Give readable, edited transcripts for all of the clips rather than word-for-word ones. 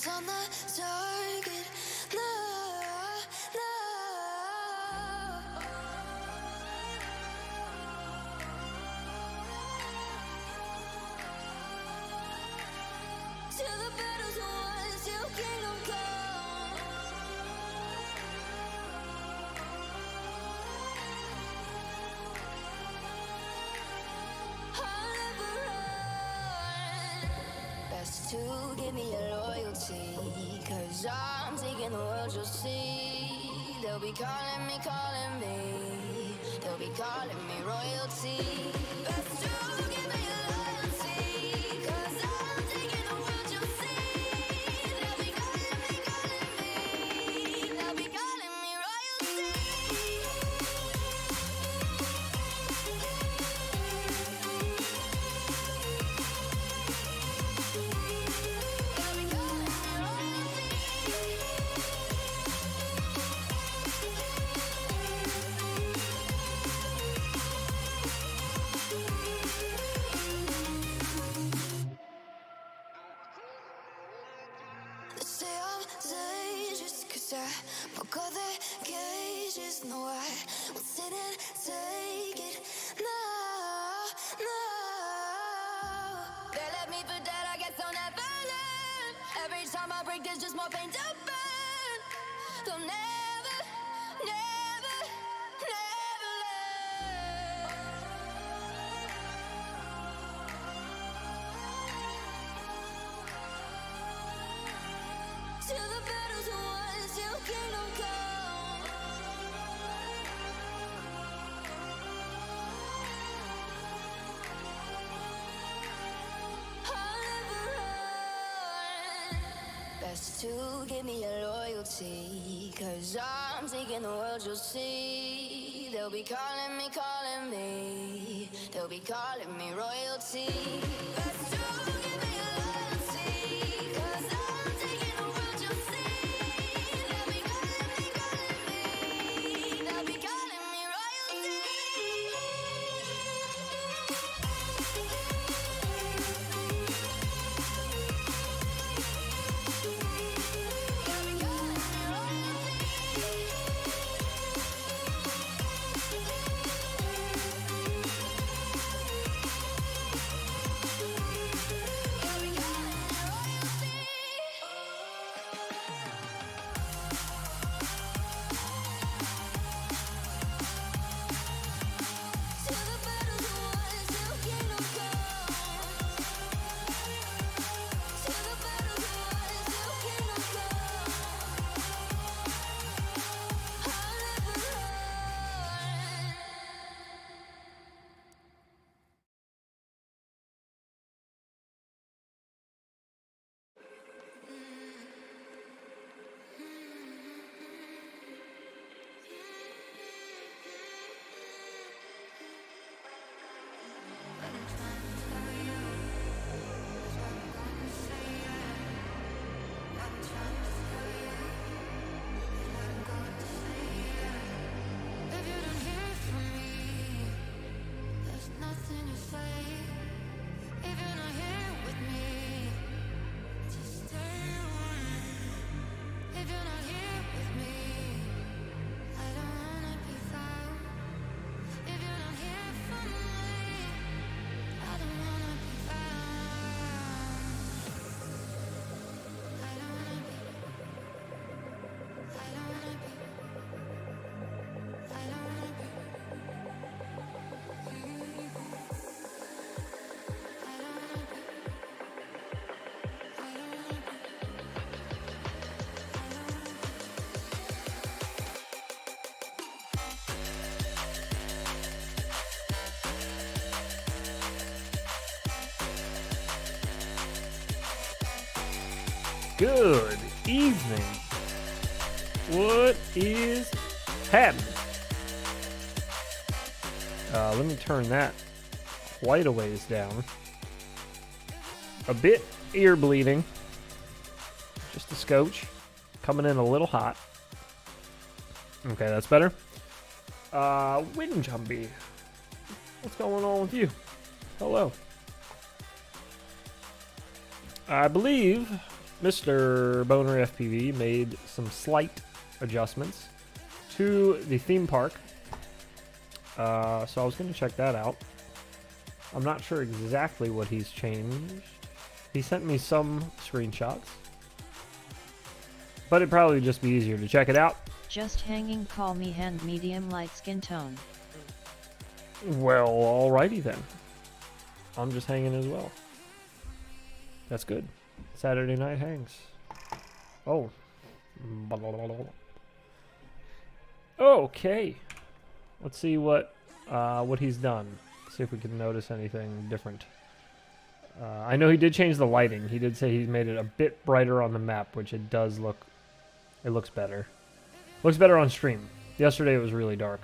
Eyes on the target. No, no. Till the battle's won, till kingdom come. I'll never run. Best to give me your loyalty, 'cause I'm taking the world, you'll see. They'll be calling me, they'll be calling me royalty. Best to give me your loyalty, 'cause I'm taking the world, you'll see. They'll be calling me, they'll be calling me royalty. They say I'm dangerous 'cause I broke all their cages. No, I won't sit and take it. No, no. They left me for dead, I guess I'll never learn. Every time I break, there's just more pain to burn. They'll never, never, never learn. Till the battle's won, till kingdom come. I'll never run. Best to give me your loyalty, 'cause I'm taking the world, you'll see. They'll be calling me, they'll be calling me royalty. Best to give me your loyalty, 'cause I'm taking the world, you'll see. They'll be calling me, they'll be calling me royalty. Good evening. What is happening? Let me turn that quite a ways down. A bit ear bleeding. Just a scotch. Coming in a little hot. Okay, that's better. Windjumpy. What's going on with you? Hello. I believe Mr. Boner FPV made some slight adjustments to the theme park. So I was going to check that out. I'm not sure exactly what he's changed. He sent me some screenshots. But it'd probably just be easier to check it out. Just hanging, call me hand medium light skin tone. Well, alrighty then. I'm just hanging as well. That's good. Saturday night hangs. Oh. Okay. Let's see what he's done. See if we can notice anything different. I know he did change the lighting. He did say he made it a bit brighter on the map, which it does look. It looks better. Looks better on stream. Yesterday it was really dark.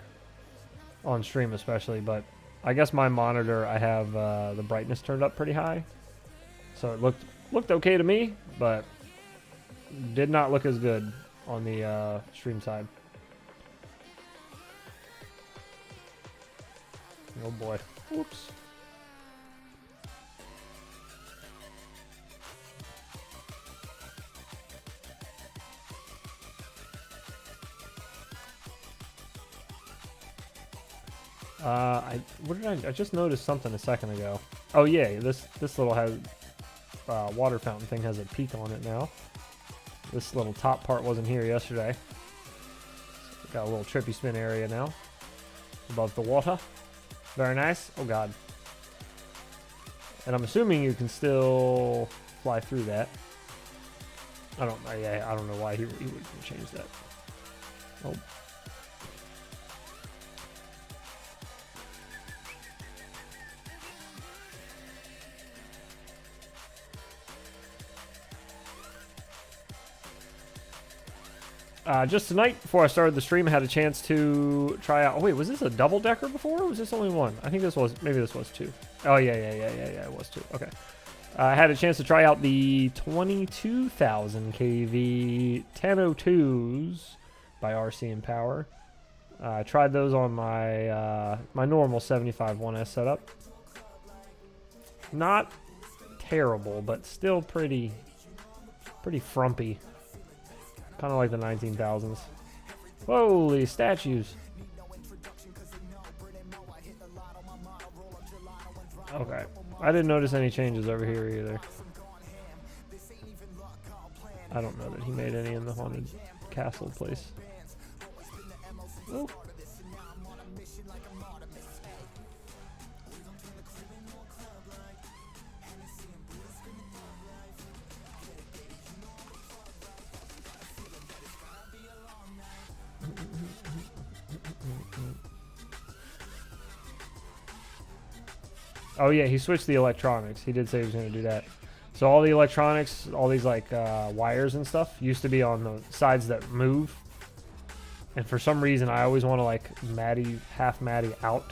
On stream especially, but I guess my monitor, I have the brightness turned up pretty high. So it looked okay to me, but did not look as good on the stream side. Oh boy. Whoops. I just noticed something a second ago. Oh yeah, this little water fountain thing has a peak on it now. This little top part wasn't here yesterday. So got a little trippy spin area now above the water. Very nice. Oh god. And I'm assuming you can still fly through that. I don't know why he would change that. Oh. Just tonight, before I started the stream, I had a chance to try out. Oh wait, was this a double decker before, or was this only one? I think maybe this was two. Oh yeah, it was two. Okay. I had a chance to try out the 22,000 kV 1002s by RC and Power. I tried those on my my normal 75 1S setup. Not terrible, but still pretty frumpy. Kind of like the 19,000s. Holy statues. Okay. I didn't notice any changes over here either. I don't know that he made any in the haunted castle place. Oh. Oh yeah, he switched the electronics. He did say he was going to do that. So all the electronics, all these like wires and stuff used to be on the sides that move. And for some reason, I always want to like half Matty out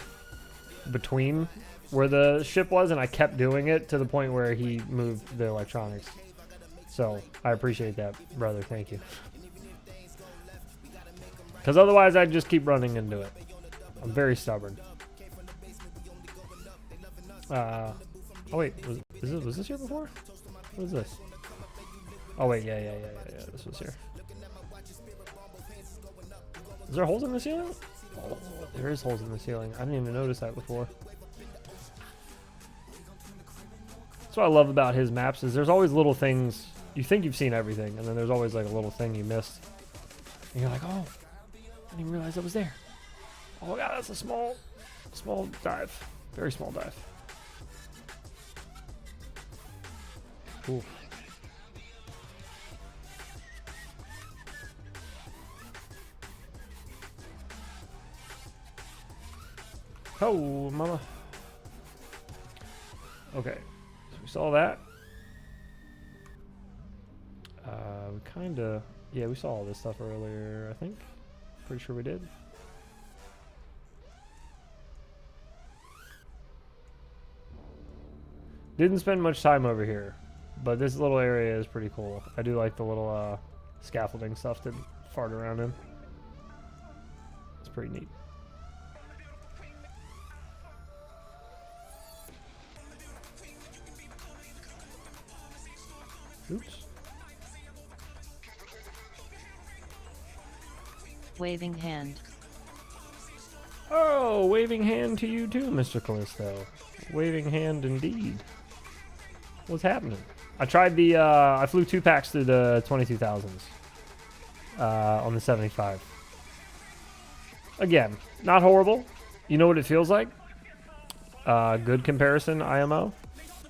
between where the ship was, and I kept doing it to the point where he moved the electronics. So I appreciate that, brother. Thank you. Because otherwise, I'd just keep running into it. I'm very stubborn. Oh wait, was this here before? What is this? Oh wait, yeah, this was here. Is there holes in the ceiling? Oh, there is holes in the ceiling. I didn't even notice that before. That's what I love about his maps, is there's always little things. You think you've seen everything, and then there's always like a little thing you missed. And you're like, oh, I didn't even realize it was there. Oh god, that's a small dive. Very small dive. Ooh. Oh, mama. Okay, so we saw that. Yeah, we saw all this stuff earlier, I think. Pretty sure we did. Didn't spend much time over here, but this little area is pretty cool. I do like the little scaffolding stuff to fart around in. It's pretty neat. Oops. waving hand. Oh, waving hand to you too, Mr. Callisto. Waving hand indeed. What's happening? I tried the, I flew 2 packs through the 22,000s on the 75. Again, not horrible. You know what it feels like? Good comparison, IMO,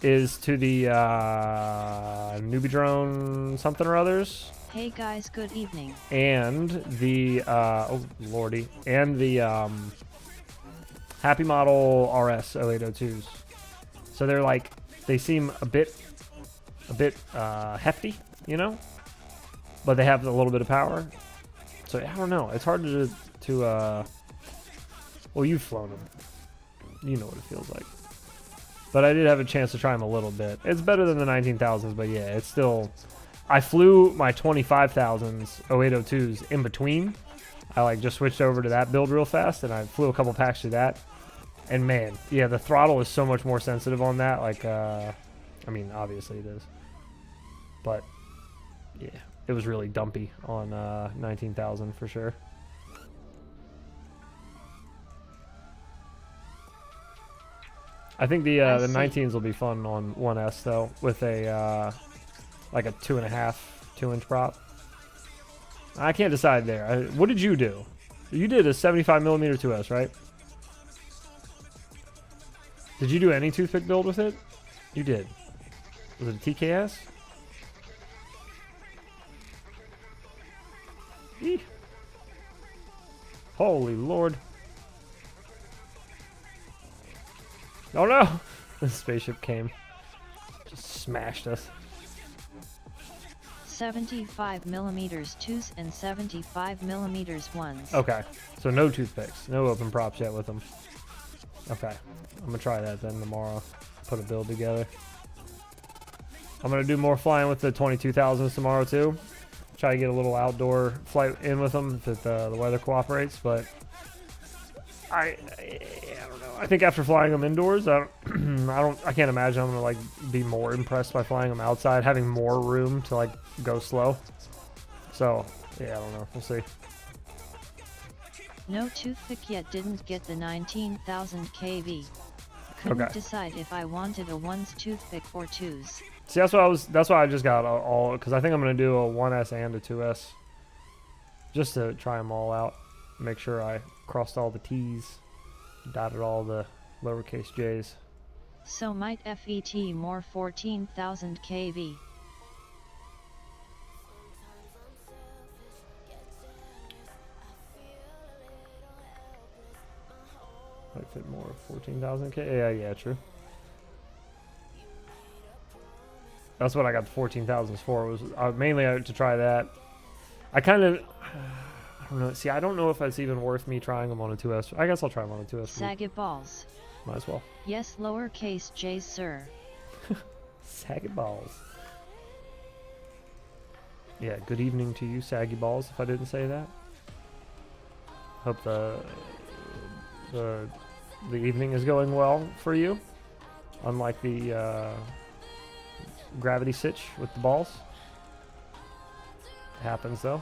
is to the newbie drone something or others. Hey guys, good evening. And the, oh lordy, and the Happy Model RS 0802s. So they're like, they seem a bit hefty, you know, but they have a little bit of power. So I don't know. It's hard to well, you've flown them. You know what it feels like. But I did have a chance to try them a little bit. It's better than the 19,000s, but yeah, it's still. I flew my 25,000s 0802s in between. I like just switched over to that build real fast, and I flew a couple packs through that. And man, yeah, the throttle is so much more sensitive on that. Like, I mean, obviously it is, but yeah, it was really dumpy on 19,000 for sure. I think the 19s will be fun on 1S though, with a like a 2.5-2-inch prop. I can't decide there. What did you do? You did a 75mm 2S, right? Did you do any toothpick build with it? You did. Was it a TKS? Eeh. Holy Lord. Oh no! The spaceship came. Just smashed us. 75mm 2s and 75mm 1s. Okay, so no toothpicks. No open props yet with them. Okay, I'm gonna try that then tomorrow. Put a build together. I'm gonna do more flying with the 22,000s tomorrow too. Try to get a little outdoor flight in with them if the weather cooperates, but I don't know. I think after flying them indoors, I can't imagine I'm gonna like be more impressed by flying them outside, having more room to like go slow. So yeah, I don't know. We'll see. No toothpick yet, didn't get the 19,000 kV. Couldn't decide if I wanted a 1s toothpick or 2s. See, that's why I just got all, because I think I'm gonna do a 1S and a 2S, just to try them all out, make sure I crossed all the T's, dotted all the lowercase J's. So might FET more 14,000 kV. Might fit more 14,000 K. Yeah, true. That's what I got the 14,000s for. Was mainly to try that. I kind of, I don't know. See, I don't know if it's even worth me trying them on a 2S. I guess I'll try them on a 2S. Saget balls. Might as well. Yes, lowercase J's, sir. Saggy balls. Yeah, good evening to you, saggy balls, if I didn't say that. Hope the evening is going well for you. Unlike the gravity sitch with the balls. It happens though.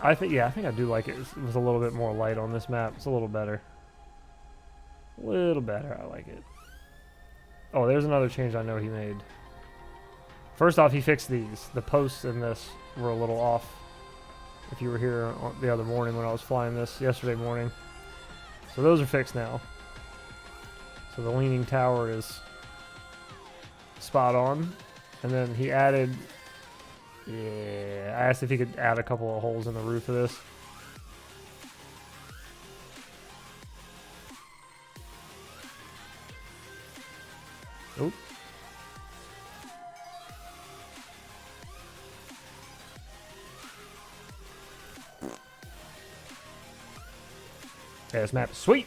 I think I do like it. It was a little bit more light on this map. It's a little better. A little better. I like it. Oh, there's another change I know he made. First off, he fixed these. The posts in this were a little off. If you were here the other morning when I was flying this, yesterday morning. So those are fixed now. So the leaning tower is spot on. And then he added, yeah, I asked if he could add a couple of holes in the roof of this. Oop. Yeah, this map is sweet.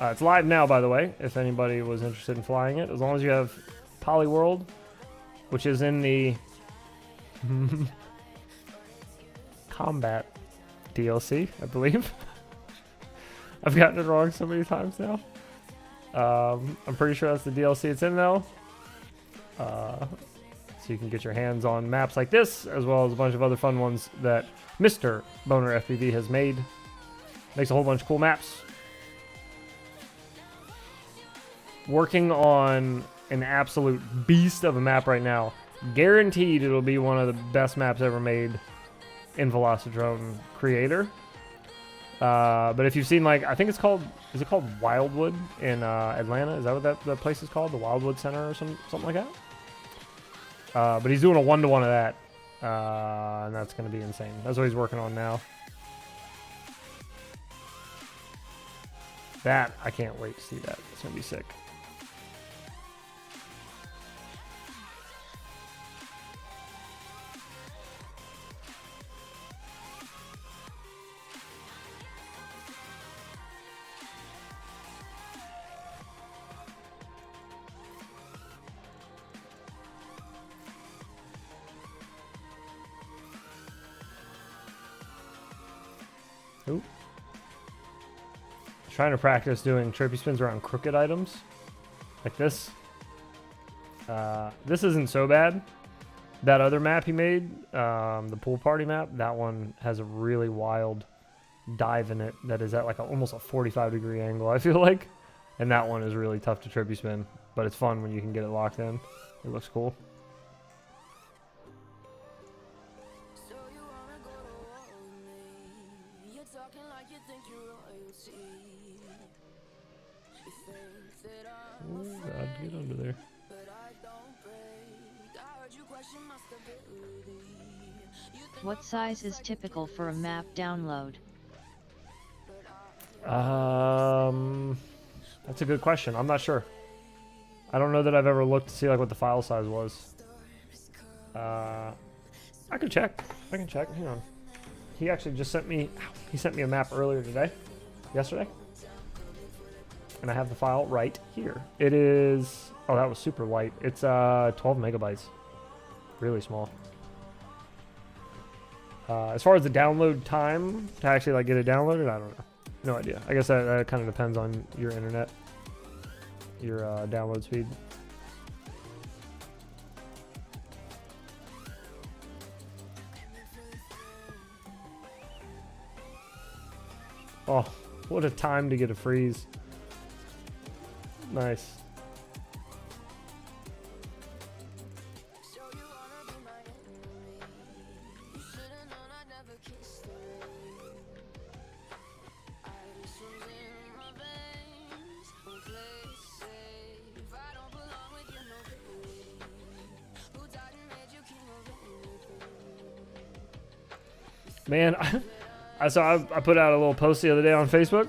It's live now, by the way, if anybody was interested in flying it. As long as you have Polyworld, which is in the Combat DLC, I believe. I've gotten it wrong so many times now. I'm pretty sure that's the DLC it's in, though. So you can get your hands on maps like this, as well as a bunch of other fun ones that Mr. Boner FPV has made. Makes a whole bunch of cool maps. Working on an absolute beast of a map right now. Guaranteed it'll be one of the best maps ever made in Velocidrone Creator. But if you've seen, like, I think it's called, is it called Wildwood in Atlanta? Is that what that place is called? The Wildwood Center or something like that? But he's doing a 1-to-1 of that. And that's going to be insane. That's what he's working on now. That, I can't wait to see that. It's going to be sick. Ooh. Trying to practice doing trippy spins around crooked items. Like this. This isn't so bad. That other map he made, the pool party map, that one has a really wild dive in it that is at like almost a 45-degree angle, I feel like. And that one is really tough to trippy spin. But it's fun when you can get it locked in. It looks cool. Ooh, God, get under there. What size is typical for a map download? That's a good question. I'm not sure. I don't know that I've ever looked to see like what the file size was. I can check. I can check. Hang on. He actually just sent me. He sent me a map earlier today, yesterday, and I have the file right here. It is. Oh, that was super light. It's 12 megabytes. Really small. As far as the download time to actually like get it downloaded, I don't know. No idea. I guess that kind of depends on your internet, your download speed. Oh, what a time to get a freeze. Nice. Man, so I put out a little post the other day on Facebook,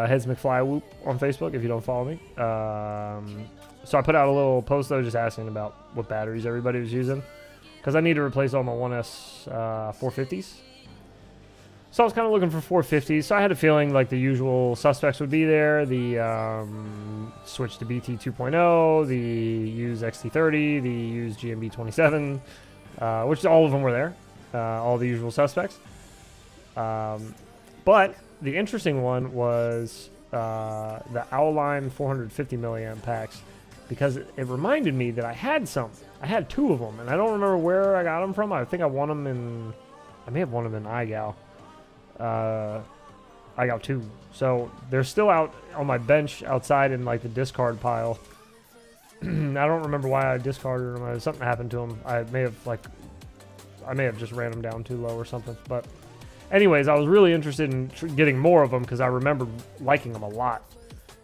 Heads McFly Whoop on Facebook, if you don't follow me. So I put out a little post though, just asking about what batteries everybody was using, because I need to replace all my 1S 450s. So I was kind of looking for 450s. So I had a feeling like the usual suspects would be there. The switch to BT 2.0, the use XT30, the use GMB 27, which all of them were there. All the usual suspects. But the interesting one was the Owline 450 milliamp packs, because it reminded me that I had some. I had two of them, and I don't remember where I got them from. I think I won them in... I may have won them in iGal. iGal 2. So they're still out on my bench outside in like the discard pile. I don't remember why I discarded them. Something happened to them. I may have just ran them down too low or something. But anyways, I was really interested in getting more of them because I remember liking them a lot.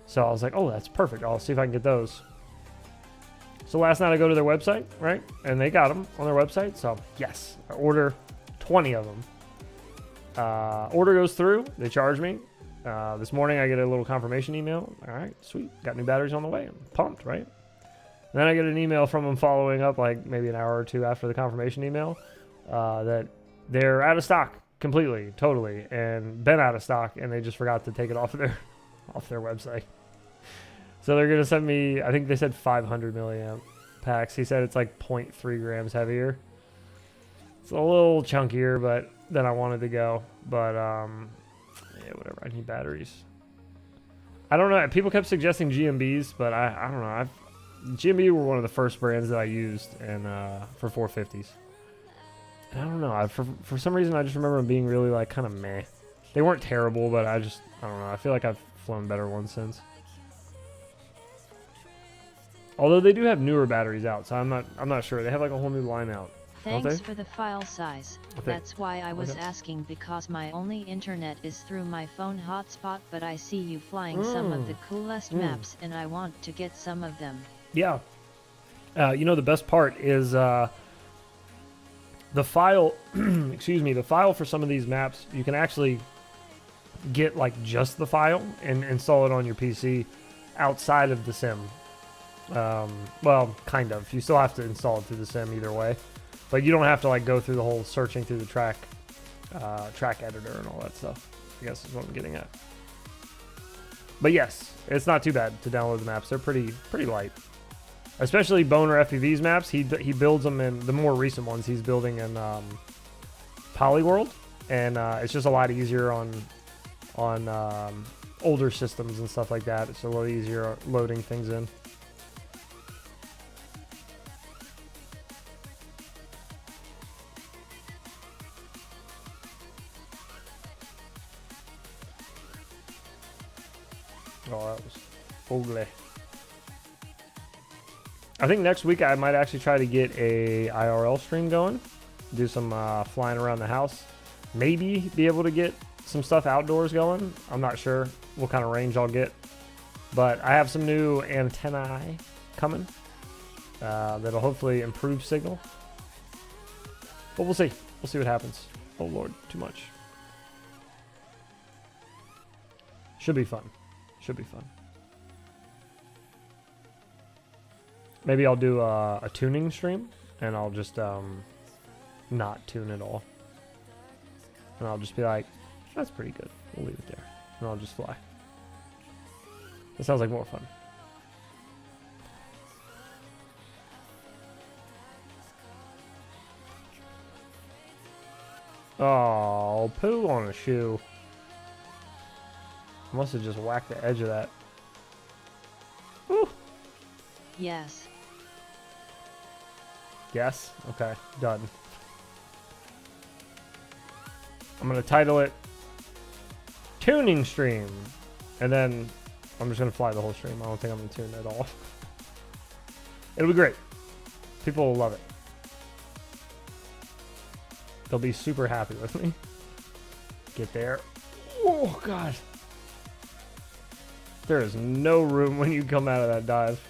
So I was like, oh, that's perfect. I'll see if I can get those. So last night I go to their website, right? And they got them on their website. So yes, I order 20 of them. Order goes through. They charge me. This morning I get a little confirmation email. All right, sweet. Got new batteries on the way. I'm pumped, right? And then I get an email from them following up like maybe an hour or two after the confirmation email that they're out of stock completely, totally, and been out of stock, and they just forgot to take it off of their website. So they're gonna send me, I think they said 500 milliamp packs. He said it's like 0.3 grams heavier. It's a little chunkier, but than I wanted to go. But yeah, whatever. I need batteries. I don't know. People kept suggesting GMBs, but I don't know. GMB were one of the first brands that I used and for 450s. And I don't know. For some reason, I just remember them being really like kind of meh. They weren't terrible, but I don't know. I feel like I've flown better ones since. Although they do have newer batteries out, so I'm not sure. They have like a whole new line out. Thanks for the file size. That's why I was asking, because my only internet is through my phone hotspot, but I see you flying some of the coolest maps and I want to get some of them. Yeah. You know, the best part is the file, excuse me, the file for some of these maps, you can actually get like just the file and install it on your PC outside of the sim. Well, kind of. You still have to install it through the sim either way. But you don't have to like go through the whole searching through the track editor and all that stuff, I guess is what I'm getting at. But yes, it's not too bad to download the maps. They're pretty light. Especially Boner FPV's maps. He builds them in the more recent ones. He's building in Polyworld, and it's just a lot easier on older systems and stuff like that. It's a little easier loading things in. Oh, that was ugly. I think next week I might actually try to get a IRL stream going. Do some flying around the house. Maybe be able to get some stuff outdoors going. I'm not sure what kind of range I'll get. But I have some new antennae coming that'll hopefully improve signal. But we'll see. We'll see what happens. Oh Lord, too much. Should be fun. Should be fun. Maybe I'll do a tuning stream, and I'll just not tune at all. And I'll just be like, that's pretty good. We'll leave it there. And I'll just fly. That sounds like more fun. Oh, poo on a shoe. I must have just whacked the edge of that. Woo. Yes. Yes? Okay, done. I'm going to title it Tuning Stream. And then I'm just going to fly the whole stream. I don't think I'm going to tune at all. It'll be great. People will love it. They'll be super happy with me. Get there. Oh, God. There is no room when you come out of that dive.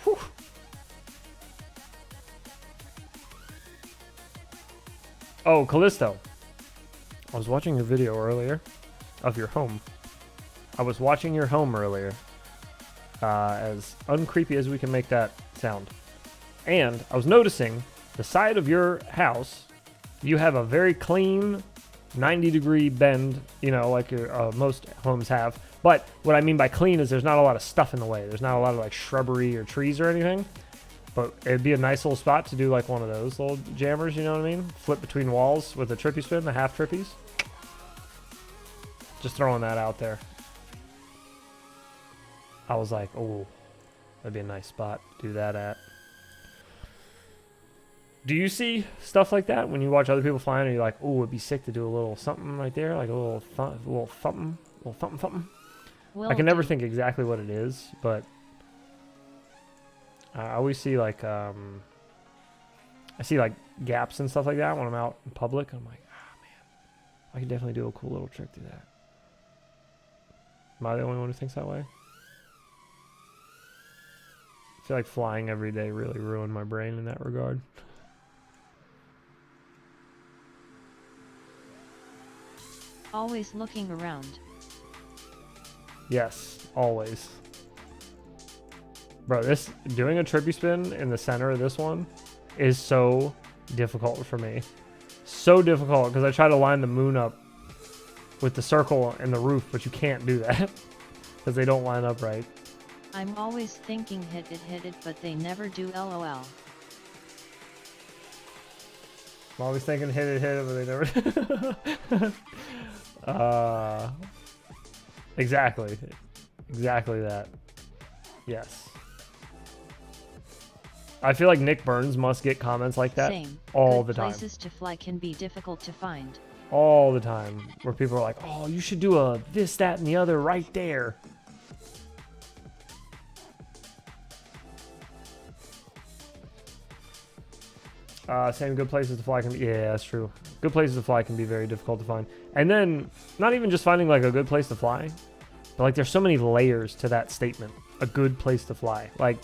Whew. Oh, Callisto. I was watching your video earlier of your home. I was watching your home earlier. As uncreepy as we can make that sound. And I was noticing the side of your house, you have a very clean 90-degree bend, you know, like your, most homes have. But what I mean by clean is there's not a lot of stuff in the way. There's not a lot of like shrubbery or trees or anything. But it'd be a nice little spot to do like one of those little jammers, you know what I mean? Flip between walls with a trippy spin, the half trippies. Just throwing that out there. I was like, oh, that'd be a nice spot to do that at. Do you see stuff like that when you watch other people flying and you're like, oh, it'd be sick to do a little something right there, like a little something. I can never think exactly what it is, but I always see like, I see like gaps and stuff like that when I'm out in public. I'm like, ah, man, I could definitely do a cool little trick to that. Am I the only one who thinks that way? I feel like flying every day really ruined my brain in that regard. Always looking around. Yes, always. Bro, this doing a trippy spin in the center of this one is so difficult for me. So difficult because I try to line the moon up with the circle and the roof, but you can't do that because they don't line up right. I'm always thinking hit it, but they never do, lol. I'm always thinking hit it, but they never. Exactly that. Yes. I feel like Nick Burns must get comments like that Same. all Good the time. Places to fly can be difficult to find. All the time. Where people are like, oh, you should do a this, that, and the other right there. Same good places to fly can be. Yeah, that's true. Good places to fly can be very difficult to find. And then, not even just finding like a good place to fly, but like there's so many layers to that statement. A good place to fly. Like,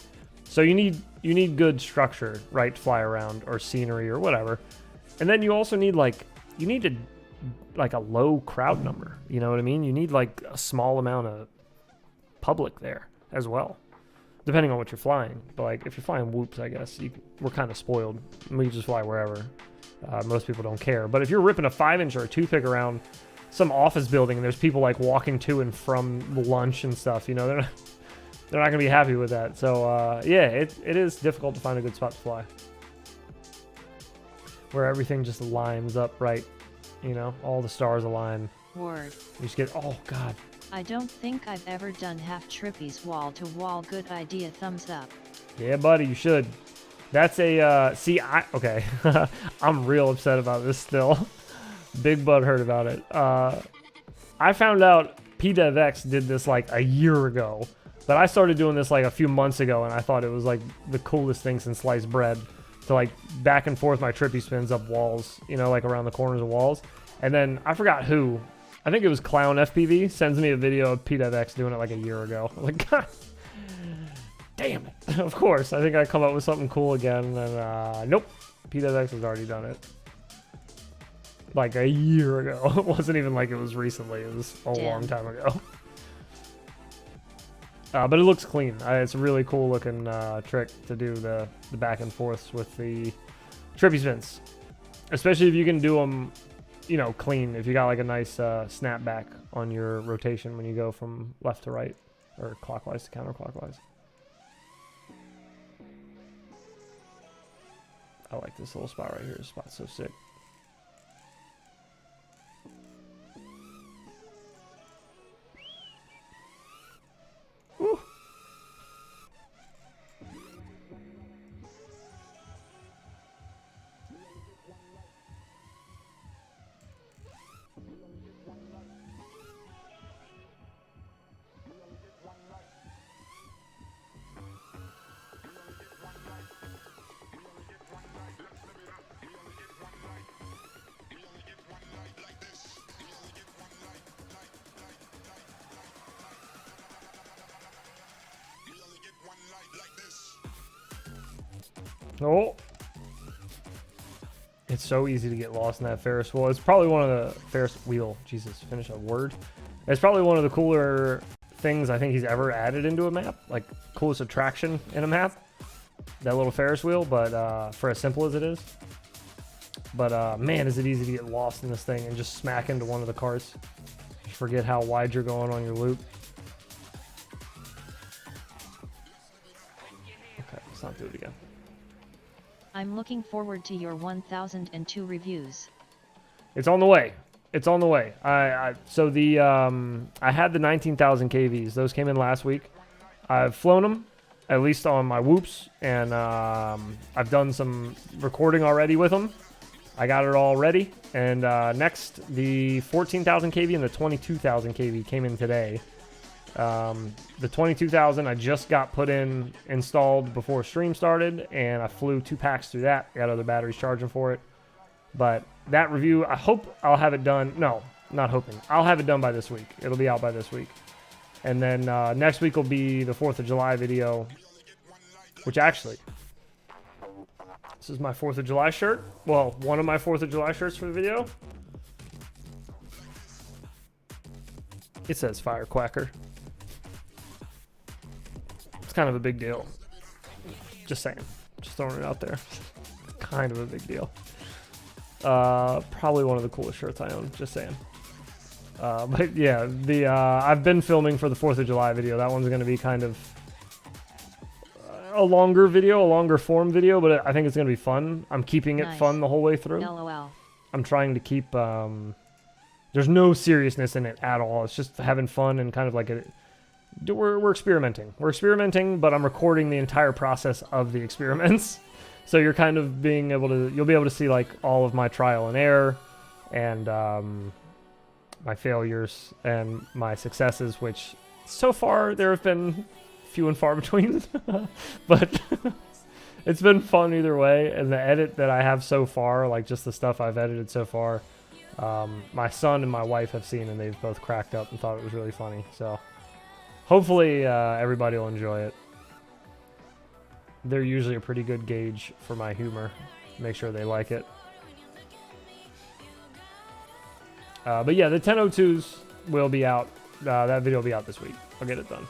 so you need good structure, right, to fly around, or scenery or whatever. And then you also need like a low crowd number. You know what I mean? You need like a small amount of public there as well, depending on what you're flying. But like if you're flying whoops, I guess we're kind of spoiled. We can just fly wherever. Most people don't care. But if you're ripping a 5-inch or a toothpick around some office building and there's people like walking to and from lunch and stuff, you know, they're not gonna be happy with that. So yeah, it is difficult to find a good spot to fly where everything just lines up right. You know, all the stars align. Word. You just get, oh god. I don't think I've ever done half trippies wall to wall. Good idea, thumbs up. Yeah, buddy, you should. That's a, okay. I'm real upset about this still. Big butt hurt about it. I found out PDevX did this like a year ago, but I started doing this like a few months ago, and I thought it was like the coolest thing since sliced bread to like back and forth my trippy spins up walls, you know, like around the corners of walls. And then I forgot who. I think it was Clown FPV sends me a video of PDevX doing it like a year ago. I'm like, God damn it. Of course, I think I come up with something cool again, and nope, PDevX has already done it. Like a year ago. It wasn't even like it was recently. It was a long time ago. But it looks clean. It's a really cool looking trick to do the back and forths with the trippy spins. Especially if you can do them, you know, clean. If you got like a nice snapback on your rotation when you go from left to right or clockwise to counterclockwise. I like this little spot right here. This spot's so sick. Woo. Oh, it's so easy to get lost in that Ferris wheel. It's probably one of the Ferris wheel. Jesus, finish a word. It's probably one of the cooler things I think he's ever added into a map. Like coolest attraction in a map. That little Ferris wheel, but for as simple as it is. But man, is it easy to get lost in this thing and just smack into one of the carts. You forget how wide you're going on your loop. Okay, let's not do it again. I'm looking forward to your 1002 reviews. It's on the way. It's on the way. So the I had the 19,000 KVs. Those came in last week. I've flown them, at least on my whoops, and I've done some recording already with them. I got it all ready. And next, the 14,000 KV and the 22,000 KV came in today. The 22,000 I just got installed before stream started, and I flew 2 packs through that. Got other batteries charging for it. But that review, I hope I'll have it done. No, not hoping. I'll have it done by this week. It'll be out by this week. And then next week will be the 4th of July video, which actually, this is my 4th of July shirt. Well, one of my 4th of July shirts for the video. It says Firequacker. It's kind of a big deal. Just saying. Just throwing it out there. Kind of a big deal. Probably one of the coolest shirts I own. Just saying. But yeah, I've been filming for the 4th of July video. That one's going to be kind of a longer video, a longer form video, but I think it's going to be fun. I'm keeping it fun the whole way through. LOL. I'm trying to keep... there's no seriousness in it at all. It's just having fun and kind of like we're experimenting. We're experimenting, but I'm recording the entire process of the experiments. So you're kind of you'll be able to see like all of my trial and error and my failures and my successes, which so far there have been few and far between. But it's been fun either way. And the edit that I have so far, like just the stuff I've edited so far, my son and my wife have seen, and they've both cracked up and thought it was really funny. So hopefully everybody will enjoy it. They're usually a pretty good gauge for my humor. Make sure they like it. But yeah, the 1002s will be out. That video will be out this week. I'll get it done.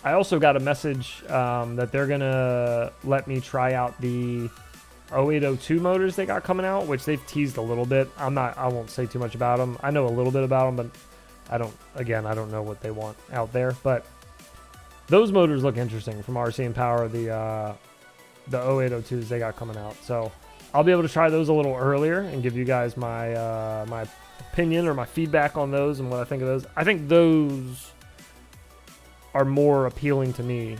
I also got a message that they're going to let me try out the 0802 motors they got coming out, which they've teased a little bit. I won't say too much about them. I know a little bit about them, but I don't know what they want out there. But those motors look interesting from RC and Power, the 0802s they got coming out. So I'll be able to try those a little earlier and give you guys my my opinion or my feedback on those and what I think of those. I think those are more appealing to me,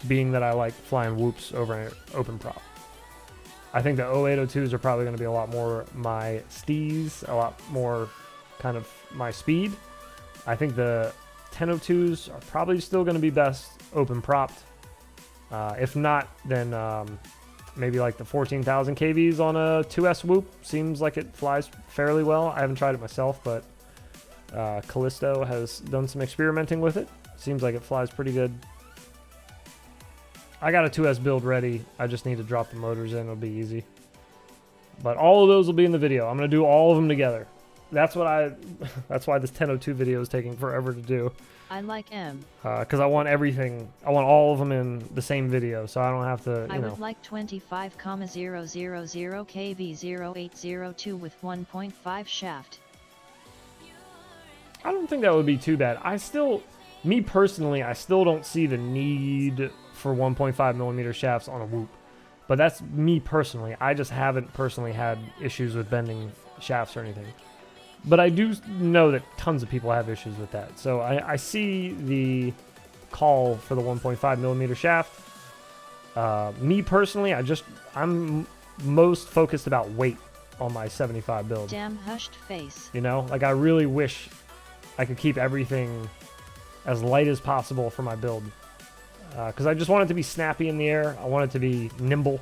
being that I like flying whoops over an open prop. I think the 0802s are probably going to be a lot more my steez, a lot more kind of my speed. I think the 1002s are probably still going to be best open propped. If not, then maybe like the 14,000 kVs on a 2S whoop seems like it flies fairly well. I haven't tried it myself, but Callisto has done some experimenting with it. Seems like it flies pretty good. I got a 2S build ready. I just need to drop the motors in. It'll be easy. But all of those will be in the video. I'm going to do all of them together. That's why this 1002 video is taking forever to do. I like M. Because I want everything. I want all of them in the same video, so I don't have to, I would like 25,000 kV 0802 with 1.5 shaft. I don't think that would be too bad. Me personally, I still don't see the need for 1.5 millimeter shafts on a whoop. But that's me personally. I just haven't personally had issues with bending shafts or anything. But I do know that tons of people have issues with that. So I see the call for the 1.5 millimeter shaft. Me personally, I'm most focused about weight on my 75 build. Damn hushed face. You know, like I really wish I could keep everything as light as possible for my build. Because I just want it to be snappy in the air. I want it to be nimble.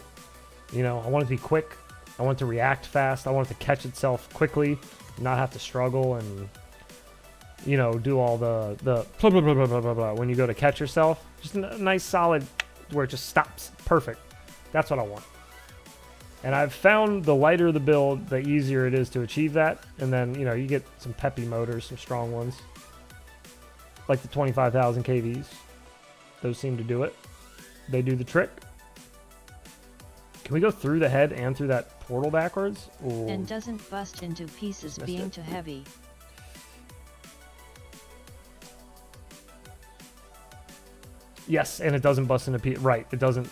You know, I want it to be quick. I want it to react fast. I want it to catch itself quickly, not have to struggle and, you know, do all the blah, blah, blah, blah, blah, blah, blah when you go to catch yourself. Just a nice solid where it just stops. Perfect. That's what I want. And I've found the lighter the build, the easier it is to achieve that. And then, you know, you get some peppy motors, some strong ones. Like the 25,000 kVs. Those seem to do it. They do the trick. Can we go through the head and through that portal backwards? Ooh. And doesn't bust into pieces being too heavy. Yes, and it doesn't bust into pieces. Right, it doesn't.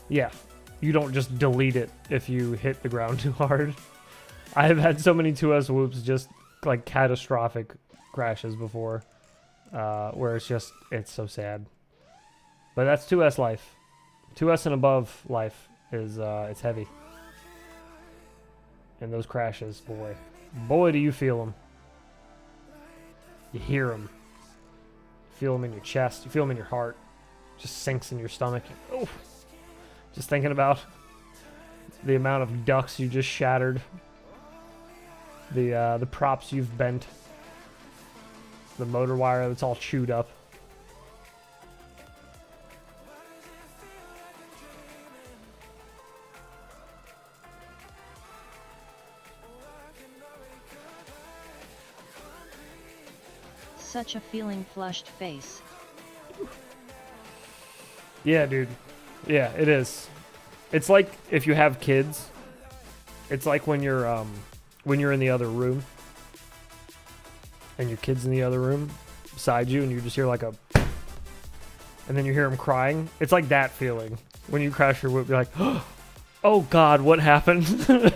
Yeah, you don't just delete it if you hit the ground too hard. I have had so many 2S whoops, just like catastrophic crashes before, where it's so sad. But that's 2S life. 2S and above life is it's heavy. And those crashes, boy do you feel them. You hear them. Feel them in your chest. You feel them in your heart. Just sinks in your stomach. Oh, just thinking about the amount of ducks you just shattered. The props you've bent. The motor wire that's all chewed up. Such a feeling flushed face. Yeah, dude. Yeah, it is. It's like if you have kids. It's like when you're in the other room and your kid's in the other room beside you and you just hear like a and then you hear them crying. It's like that feeling when you crash your whip. You're like, oh God, what happened?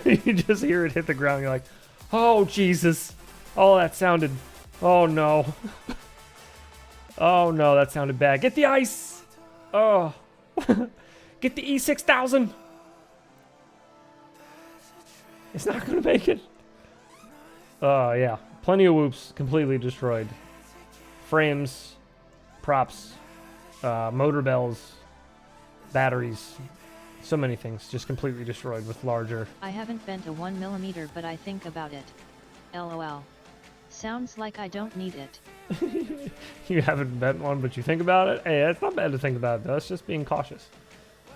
You just hear it hit the ground. You're like, oh Jesus. Oh, that sounded... Oh, no. Oh, no, that sounded bad. Get the ice! Oh. Get the E6000! It's not going to make it. Oh, yeah. Plenty of whoops. Completely destroyed. Frames. Props. Motor bells. Batteries. So many things just completely destroyed with larger. I haven't bent a 1mm, but I think about it. LOL. Sounds like I don't need it. You haven't bent one, but you think about it? Hey, it's not bad to think about it, though. It's just being cautious.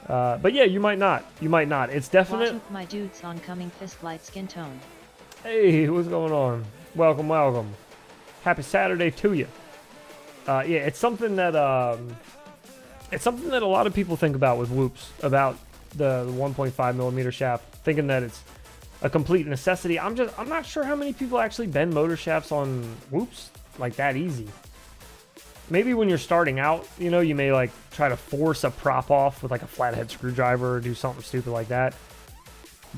But yeah, you might not. You might not. It's definite. Watch my dude's oncoming fist light skin tone. Hey, what's going on? Welcome, welcome. Happy Saturday to you. Yeah, it's something that a lot of people think about with whoops, about the 1.5mm shaft, thinking that it's a complete necessity. I'm not sure how many people actually bend motor shafts on whoops like that easy. Maybe when you're starting out, you know, you may like try to force a prop off with like a flathead screwdriver or do something stupid like that.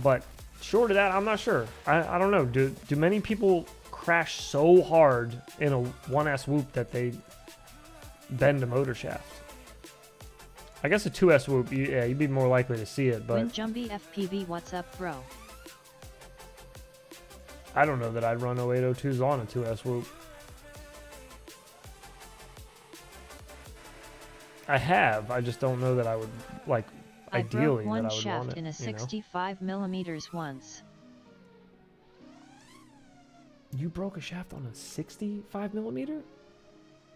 But short of that, I'm not sure. I don't know. Do many people crash so hard in a 1S whoop that they bend a motor shaft? I guess a 2S whoop, yeah, you'd be more likely to see it, but... Win Jumbie FPV, what's up, bro? I don't know that I'd run 0802s on a 2S whoop. I have. I just don't know that I would, like, ideally, I broke one that I would shaft want it, in a 65mm once. You broke a shaft on a 65mm?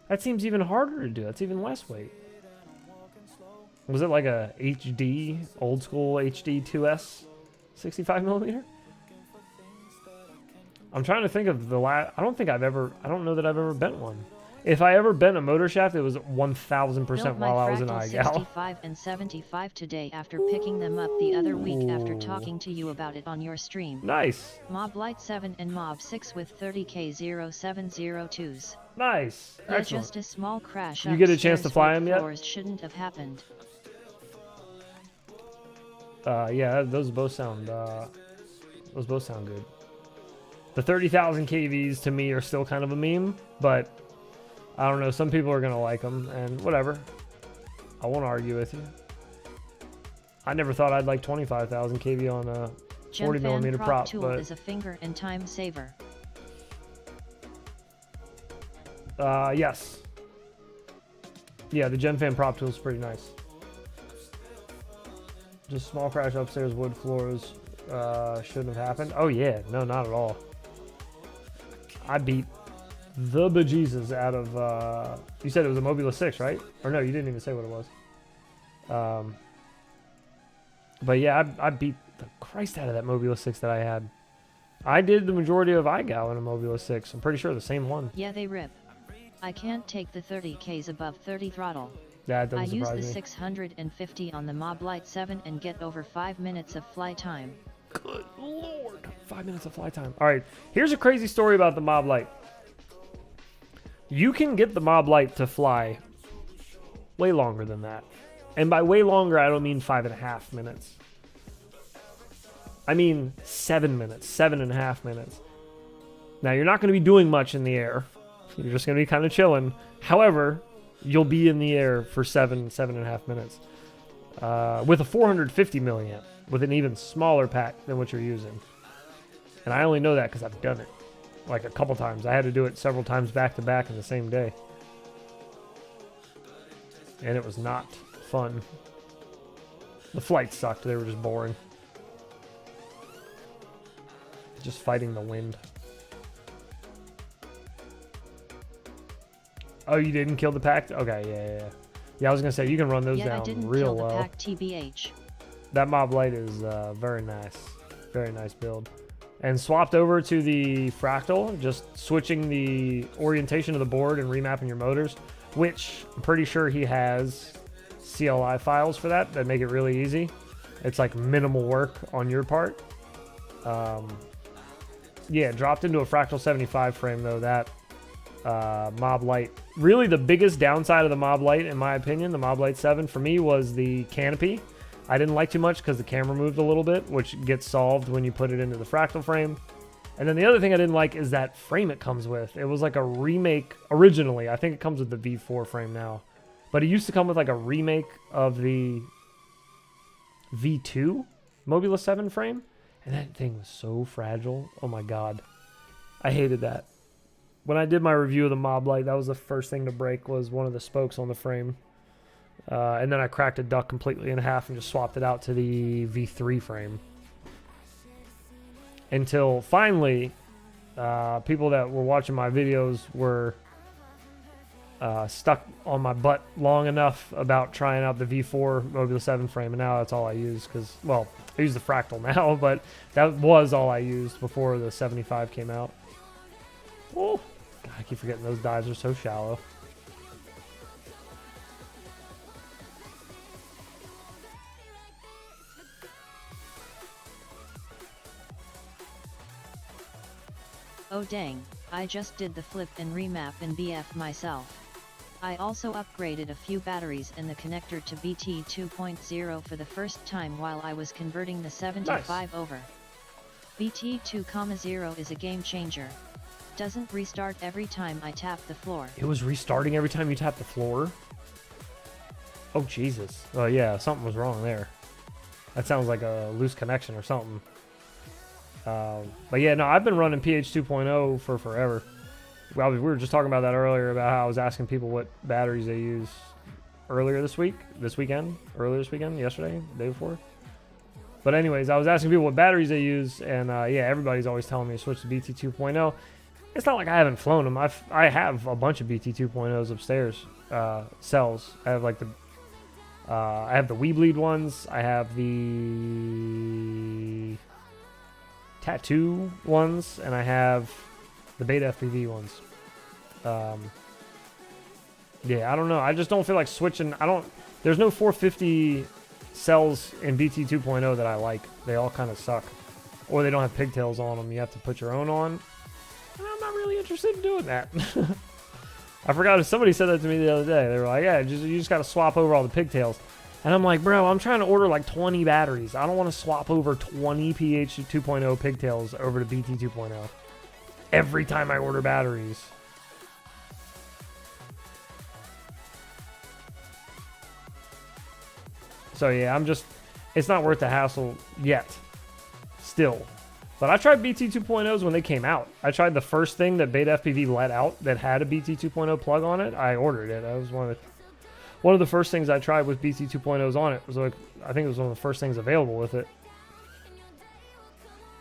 That seems even harder to do. That's even less weight. Was it like a HD, old school HD 2S 65mm? I'm trying to think of the last... I don't know that I've ever bent one. If I ever bent a motor shaft, it was 1,000% while I was in iGal. 65 and 75 today after picking them up the other week after talking to you about it on your stream. Nice. Mob Light 7 and Mob 6 with 30K 0702s. Nice. They're Excellent. just a small crash. You get a chance to fly them yet? Floors shouldn't have happened. Yeah, those both sound good. The 30,000 KVs to me are still kind of a meme, but I don't know. Some people are gonna like them, and whatever. I won't argue with you. I never thought I'd like 25,000 KV on a 40mm prop, tool but is a finger and time saver. Yes. Yeah, the GenFan prop tool is pretty nice. Just small crash upstairs, wood floors. Shouldn't have happened. Oh yeah, no, not at all. I beat the bejesus out of, you said it was a Mobula 6, right? Or no, you didn't even say what it was. But yeah, I beat the Christ out of that Mobula 6 that I had. I did the majority of iGal in a Mobula 6. I'm pretty sure the same one. Yeah, they rip. I can't take the 30Ks above 30 throttle. That doesn't I use surprise the me. 650 on the Mob Light 7 and get over 5 minutes of fly time. Good lord. 5 minutes of fly time. All right, here's a crazy story about the Mob Light. You can get the Mob Light to fly way longer than that. And by way longer, I don't mean 5.5 minutes. I mean 7 minutes, 7.5 minutes. Now, you're not going to be doing much in the air. You're just going to be kind of chilling. However, you'll be in the air for 7.5 minutes. With a 450 milliamp, with an even smaller pack than what you're using. And I only know that because I've done it like a couple times. I had to do it several times back to back in the same day. And it was not fun. The flights sucked. They were just boring. Just fighting the wind. Oh, you didn't kill the pack? Okay, yeah. Yeah, I was going to say, you can run those down I didn't real kill the well. pack, TBH. That Mob Light is very nice. Very nice build. And swapped over to the Fractal, just switching the orientation of the board and remapping your motors, which I'm pretty sure he has CLI files for that make it really easy. It's like minimal work on your part. Yeah, dropped into a Fractal 75 frame though, that Mob Light. Really the biggest downside of the Mob Light, in my opinion, the Mob Light 7 for me, was the canopy. I didn't like too much because the camera moved a little bit, which gets solved when you put it into the Fractal frame. And then the other thing I didn't like is that frame it comes with. It was like a remake originally. I think it comes with the V4 frame now. But it used to come with like a remake of the V2 Mobula 7 frame. And that thing was so fragile. Oh my god. I hated that. When I did my review of the Mob Light, that was the first thing to break, was one of the spokes on the frame. And then I cracked a duck completely in half and just swapped it out to the V3 frame. Until finally, people that were watching my videos were stuck on my butt long enough about trying out the V4 Mobula 7 frame, and now that's all I use because, well, I use the Fractal now, but that was all I used before the 75 came out. Oh, God, I keep forgetting those dives are so shallow. Oh dang, I just did the flip and remap in BF myself. I also upgraded a few batteries and the connector to BT 2.0 for the first time while I was converting the 75 over. BT 2.0 is a game changer. Doesn't restart every time I tap the floor. It was restarting every time you tap the floor? Oh, Jesus. Oh, yeah, something was wrong there. That sounds like a loose connection or something. But yeah, no, I've been running PH 2.0 for forever. Well, we were just talking about that earlier, about how I was asking people what batteries they use earlier this weekend, yesterday, the day before. But anyways, I was asking people what batteries they use, and yeah, everybody's always telling me to switch to BT 2.0. It's not like I haven't flown them. I have a bunch of BT 2.0s upstairs, cells. I have like the I have the Weebleed ones. I have the Tattoo ones, and I have the Beta FPV ones. Yeah, I don't know. I just don't feel like switching. There's no 450 cells in BT 2.0 that I like. They all kind of suck, or they don't have pigtails on them. You have to put your own on. And I'm not really interested in doing that. I forgot if somebody said that to me the other day. They were like, yeah, you just got to swap over all the pigtails. And I'm like, bro, I'm trying to order like 20 batteries. I don't want to swap over 20 PH 2.0 pigtails over to BT 2.0 every time I order batteries. So yeah, it's not worth the hassle yet. Still. But I tried BT 2.0s when they came out. I tried the first thing that Beta FPV let out that had a BT 2.0 plug on it. I ordered it. That was one of the first things I tried with BT 2.0s on it. It was like, I think it was one of the first things available with it.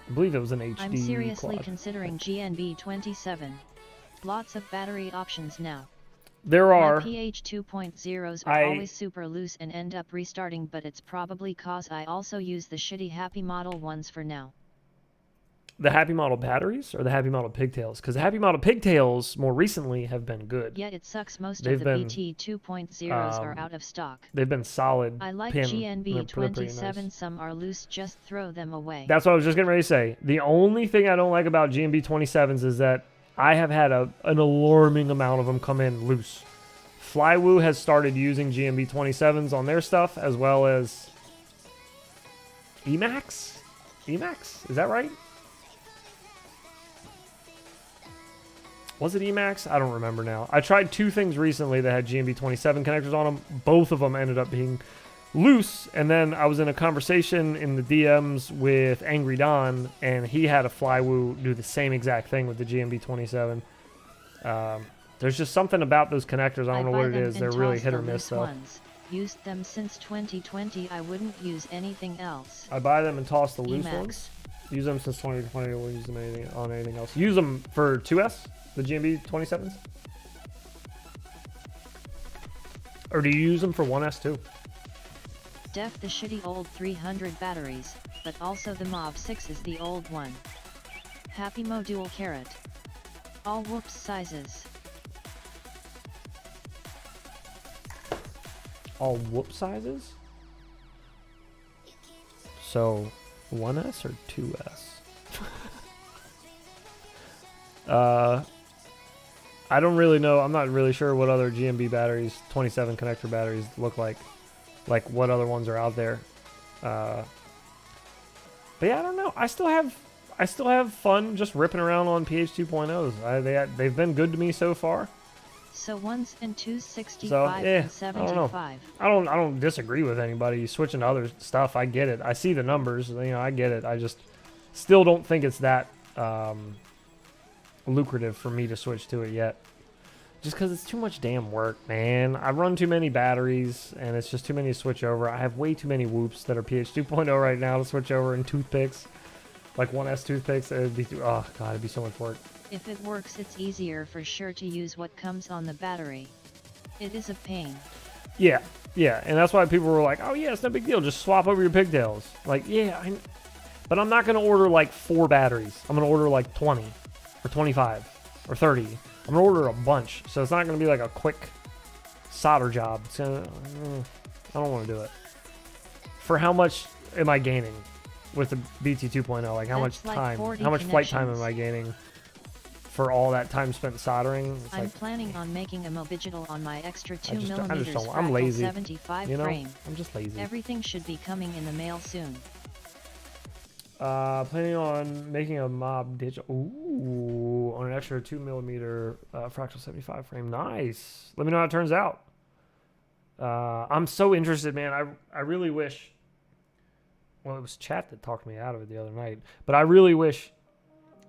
I believe it was an HD I'm seriously quad. Considering GNB 27. Lots of battery options now. There are. My PH 2.0s are always super loose and end up restarting, but it's probably cause I also use the shitty Happy Model ones for now. The Happy Model batteries or the Happy Model pigtails? Because the Happy Model pigtails more recently have been good. Yet it sucks most of the BT 2.0s are out of stock. They've been solid. I like pin. GNB 27, nice. Some are loose, just throw them away. That's what I was just getting ready to say. The only thing I don't like about GNB 27s is that I have had an alarming amount of them come in loose. Flywoo has started using GNB 27s on their stuff, as well as Emax? Emax? Is that right? Was it Emax? I don't remember now. I tried two things recently that had GNB 27 connectors on them. Both of them ended up being loose. And then I was in a conversation in the DMs with Angry Don, and he had a Flywoo do the same exact thing with the GNB 27. There's just something about those connectors. I don't know what it is. They're really hit or miss, though. Used them since 2020. I wouldn't use anything else. I buy them and toss the loose ones. Use them since 2020. I wouldn't use them on anything else. Use them for 2S, the GNB 27s? Or do you use them for 1S too? Def the shitty old 300 batteries, but also the Mob 6 is the old one. Happy Mo Dual Carrot. All whoops sizes. All whoop sizes? So 1S or 2S? I don't really know. I'm not really sure what other GNB batteries, 27 connector batteries look like. Like what other ones are out there. But yeah, I don't know. I still have fun just ripping around on PH 2.0s. They've been good to me so far. So ones and twos, 65 So, yeah, and 75. I don't disagree with anybody switching to other stuff. I get it. I see the numbers. I get it. I just still don't think it's that lucrative for me to switch to it yet. Just because it's too much damn work, man. I run too many batteries, and it's just too many to switch over. I have way too many whoops that are PH 2.0 right now to switch over, and toothpicks. Like 1S toothpicks. It'd be, oh, God, it'd be so much work. If it works, it's easier for sure to use what comes on the battery. It is a pain. Yeah, and that's why people were like, oh yeah, it's no big deal, just swap over your pigtails. Like, yeah, but I'm not going to order like 4 batteries. I'm going to order like 20 or 25 or 30. I'm going to order a bunch, so it's not going to be like a quick solder job. So, I don't want to do it. For how much am I gaining with the BT 2.0? Like, how much time, how much flight time am I gaining? For all that time spent soldering. I'm planning on making a Mobidigital on my extra 2mm I'm lazy. 75 you know, frame. I'm just lazy. Everything should be coming in the mail soon. Planning on making a mob digital. Ooh, on an extra 2mm Fractal 75 frame. Nice. Let me know how it turns out. I'm so interested, man. I really wish. Well, it was chat that talked me out of it the other night, but I really wish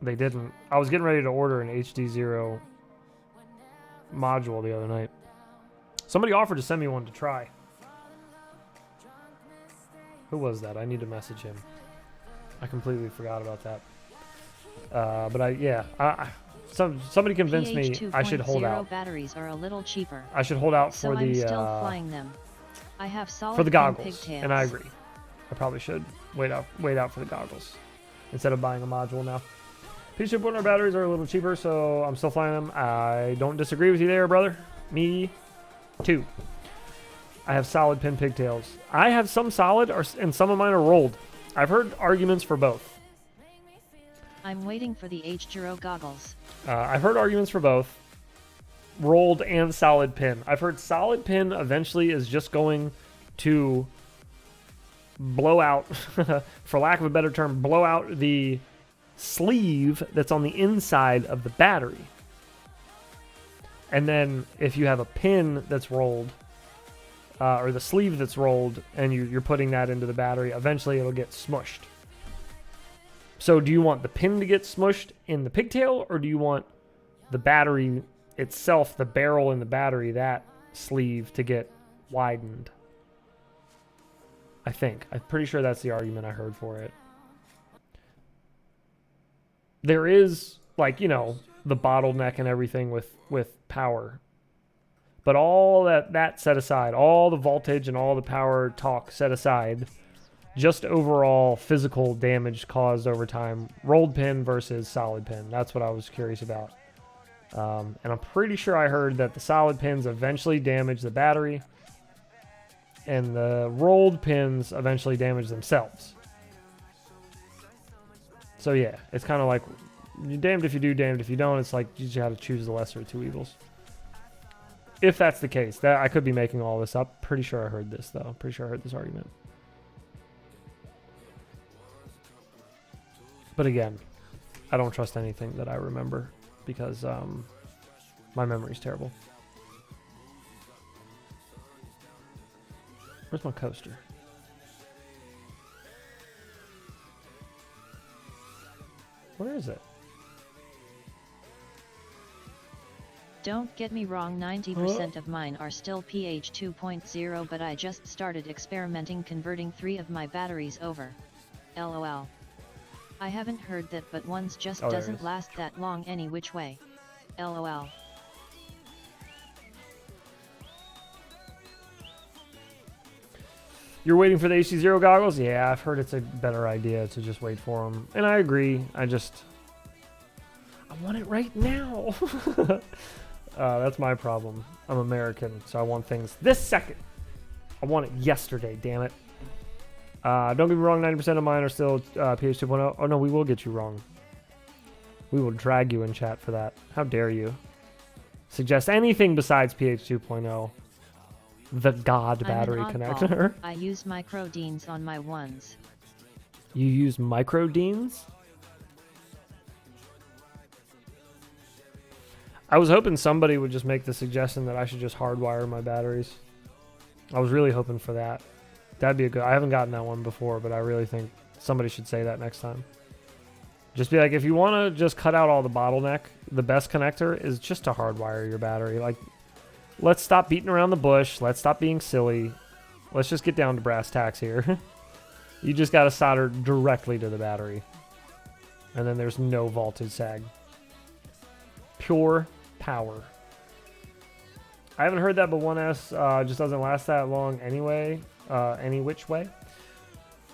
they didn't. I was getting ready to order an HD0 module the other night. Somebody offered to send me one to try. Who was that? I need to message him. I completely forgot about that. But somebody convinced me I should hold out. Batteries are a little cheaper. I should hold out so for I'm the still flying them. I have solid for the goggles, pigtails. and I agree. I probably should wait out for the goggles instead of buying a module now. PH 2.0 batteries are a little cheaper, so I'm still flying them. I don't disagree with you there, brother. Me too. I have solid pin pigtails. I have some solid, and some of mine are rolled. I've heard arguments for both. I'm waiting for the H0 goggles. I've heard arguments for both. Rolled and solid pin. I've heard solid pin eventually is just going to blow out, for lack of a better term, blow out the sleeve that's on the inside of the battery. And then if you have a pin that's rolled, or the sleeve that's rolled, and you're putting that into the battery, eventually it'll get smushed. So do you want the pin to get smushed in the pigtail, or do you want the battery itself, the barrel in the battery, that sleeve to get widened? I'm pretty sure that's the argument I heard for it. There is, like, the bottleneck and everything with power. But all that set aside, all the voltage and all the power talk set aside, just overall physical damage caused over time, rolled pin versus solid pin. That's what I was curious about. And I'm pretty sure I heard that the solid pins eventually damage the battery, and the rolled pins eventually damage themselves. So yeah, it's kind of like, you're damned if you do, damned if you don't. It's like you just got to choose the lesser of two evils. If that's the case, that I could be making all this up. Pretty sure I heard this though. Pretty sure I heard this argument. But again, I don't trust anything that I remember because my memory's terrible. Where's my coaster? Where is it? Don't get me wrong, 90% of mine are still PH 2.0, but I just started experimenting converting 3 of my batteries over. LOL. I haven't heard that, but one's just doesn't last that long any which way. LOL. You're waiting for the HD0 goggles? Yeah, I've heard it's a better idea to just wait for them. And I agree. I want it right now. That's my problem. I'm American, so I want things this second. I want it yesterday, damn it. Don't get me wrong, 90% of mine are still PH 2.0. Oh no, we will get you wrong. We will drag you in chat for that. How dare you suggest anything besides PH 2.0. The God battery connector. I use microdeans on my ones. You use microdeans? I was hoping somebody would just make the suggestion that I should just hardwire my batteries. I was really hoping for that. That'd be a good... I haven't gotten that one before, but I really think somebody should say that next time. Just be like, if you want to just cut out all the bottleneck, the best connector is just to hardwire your battery. Like, let's stop beating around the bush. Let's stop being silly. Let's just get down to brass tacks here. You just got to solder directly to the battery. And then there's no voltage sag. Pure power. I haven't heard that, but 1S just doesn't last that long anyway. Any which way.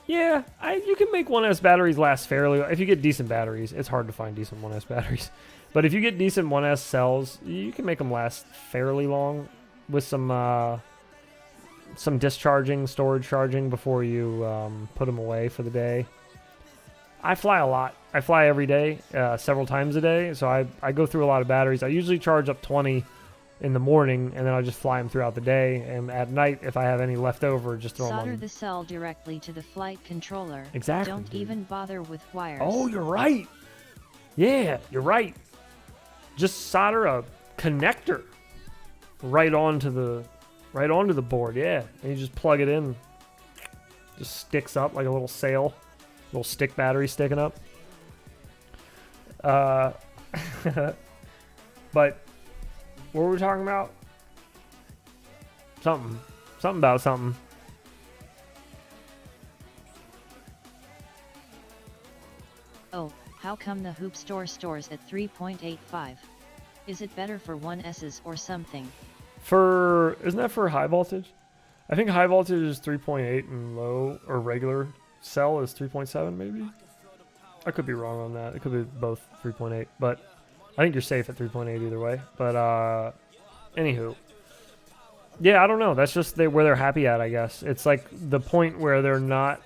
Yeah, you can make 1S batteries last fairly. If you get decent batteries, it's hard to find decent 1S batteries. But if you get decent 1S cells, you can make them last fairly long with some discharging, storage charging before you put them away for the day. I fly a lot. I fly every day, several times a day, so I go through a lot of batteries. I usually charge up 20 in the morning, and then I just fly them throughout the day. And at night, if I have any left over, just throw them on. Solder the cell directly to the flight controller. Exactly. Don't even bother with wires. Oh, you're right. Yeah, you're right. Just solder a connector right onto the board. Yeah, and you just plug it in. Just sticks up like a little sail, little stick battery sticking up. But what were we talking about? Something about something. Oh, how come the hoop store stores at 3.85? Is it better for 1Ss or something? Isn't that for high voltage? I think high voltage is 3.8 and low or regular cell is 3.7 maybe. I could be wrong on that. It could be both 3.8, but I think you're safe at 3.8 either way. But anywho, yeah, I don't know. That's just where they're happy at, I guess. It's like the point where they're not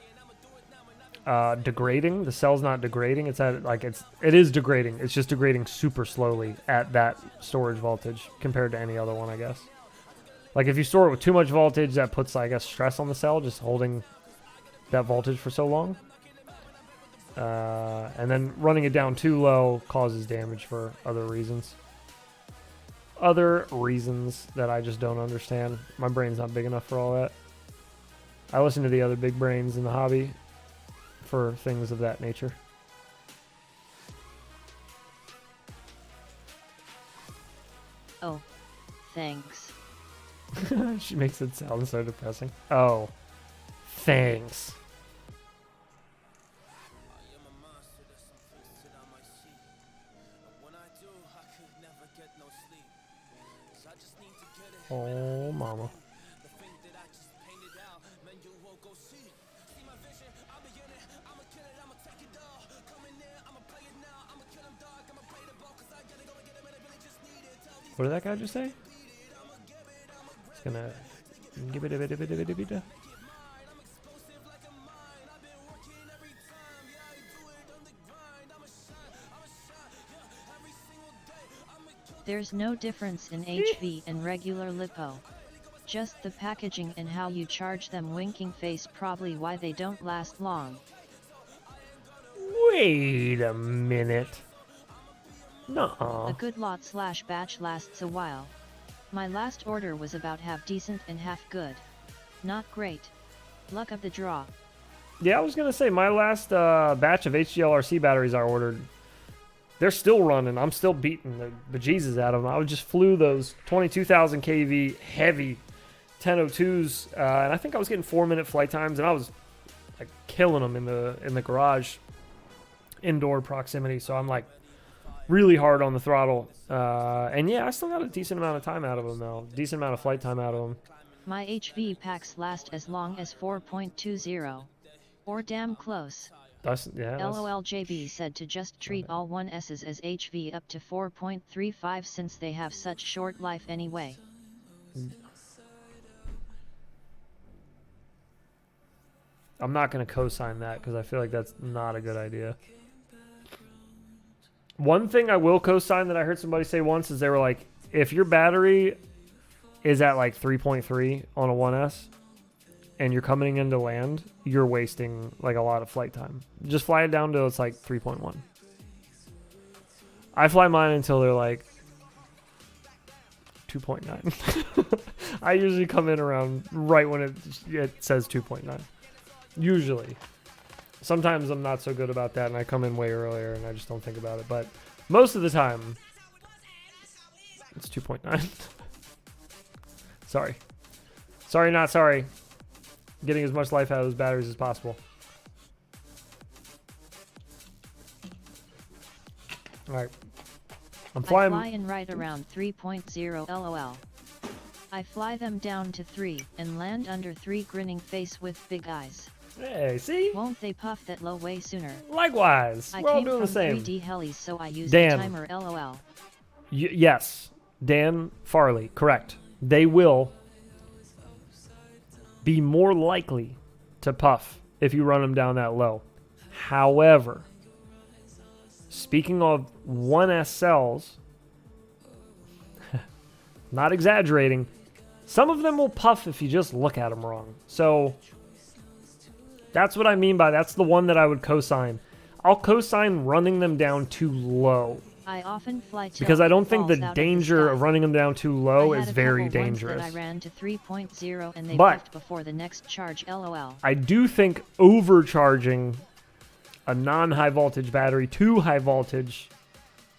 degrading. The cell's not degrading. It's at like it is degrading. It's just degrading super slowly at that storage voltage compared to any other one, I guess. Like if you store it with too much voltage, that puts, I guess, stress on the cell just holding that voltage for so long. And then running it down too low causes damage for other reasons. Other reasons that I just don't understand. My brain's not big enough for all that. I listen to the other big brains in the hobby for things of that nature. Oh, thanks. She makes it sound so depressing. Oh, thanks. Oh, mama. What did that guy just say? It's gonna give it a bit. There's no difference in HV and regular LiPo. Just the packaging and how you charge them. Winking face. Probably why they don't last long. Wait a minute. Nuh-uh. A good lot / batch lasts a while. My last order was about half decent and half good. Not great. Luck of the draw. Yeah, I was gonna say my last batch of HGLRC batteries I ordered, they're still running. I'm still beating the bejesus out of them. I just flew those 22,000 kV heavy 1002s, and I think I was getting 4-minute flight times, and I was like killing them in the garage, indoor proximity. So I'm like really hard on the throttle, and yeah, I still got a decent amount of time out of them though. Decent amount of flight time out of them. My HV packs last as long as 4.20, or damn close. LOLJB said to just treat all 1Ss as HV up to 4.35 since they have such short life anyway. I'm not going to co-sign that because I feel like that's not a good idea. One thing I will co-sign that I heard somebody say once is they were like, if your battery is at like 3.3 on a 1S and you're coming into land, you're wasting like a lot of flight time. Just fly it down to it's like 3.1. I fly mine until they're like 2.9. I usually come in around right when it says 2.9. Usually. Sometimes I'm not so good about that and I come in way earlier and I just don't think about it. But most of the time, it's 2.9. Sorry. Sorry, not sorry. Getting as much life out of those batteries as possible. Alright. I'm flying. I fly in right around 3.0 LOL. I fly them down to 3 and land under 3 grinning face with big eyes. Hey, see? Won't they puff that low way sooner? Likewise. I We're all came doing from the same. 3D helis, so I use Dan. the timer LOL. Yes. Dan Farley. Correct. They will be more likely to puff if you run them down that low. However, speaking of 1S cells, not exaggerating, some of them will puff if you just look at them wrong. So that's what I mean by that's the one that I would co-sign. I'll co-sign running them down too low. I often fly Because I don't think the falls out danger of of the running them down too low I is had a very couple ones dangerous. that I ran to 3.0 and they But puffed before the next charge LOL. I do think overcharging a non-high voltage battery to high voltage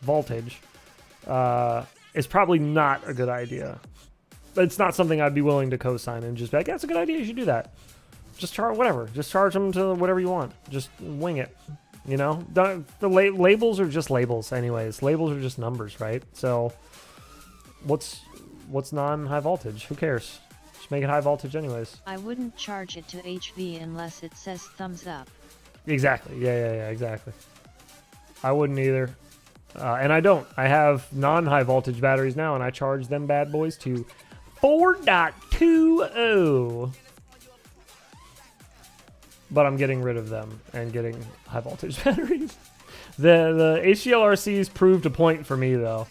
is probably not a good idea. It's not something I'd be willing to co-sign and just be like, that's a good idea, you should do that. Just charge whatever. Just charge them to whatever you want. Just wing it. You know, labels are just labels anyways. Labels are just numbers, right? So what's non-high voltage? Who cares? Just make it high voltage anyways. I wouldn't charge it to HV unless it says thumbs up. Exactly. Yeah, exactly. I wouldn't either. And I don't. I have non-high voltage batteries now, and I charge them bad boys to 4.20. But I'm getting rid of them and getting high voltage batteries. The HGLRCs proved a point for me, though.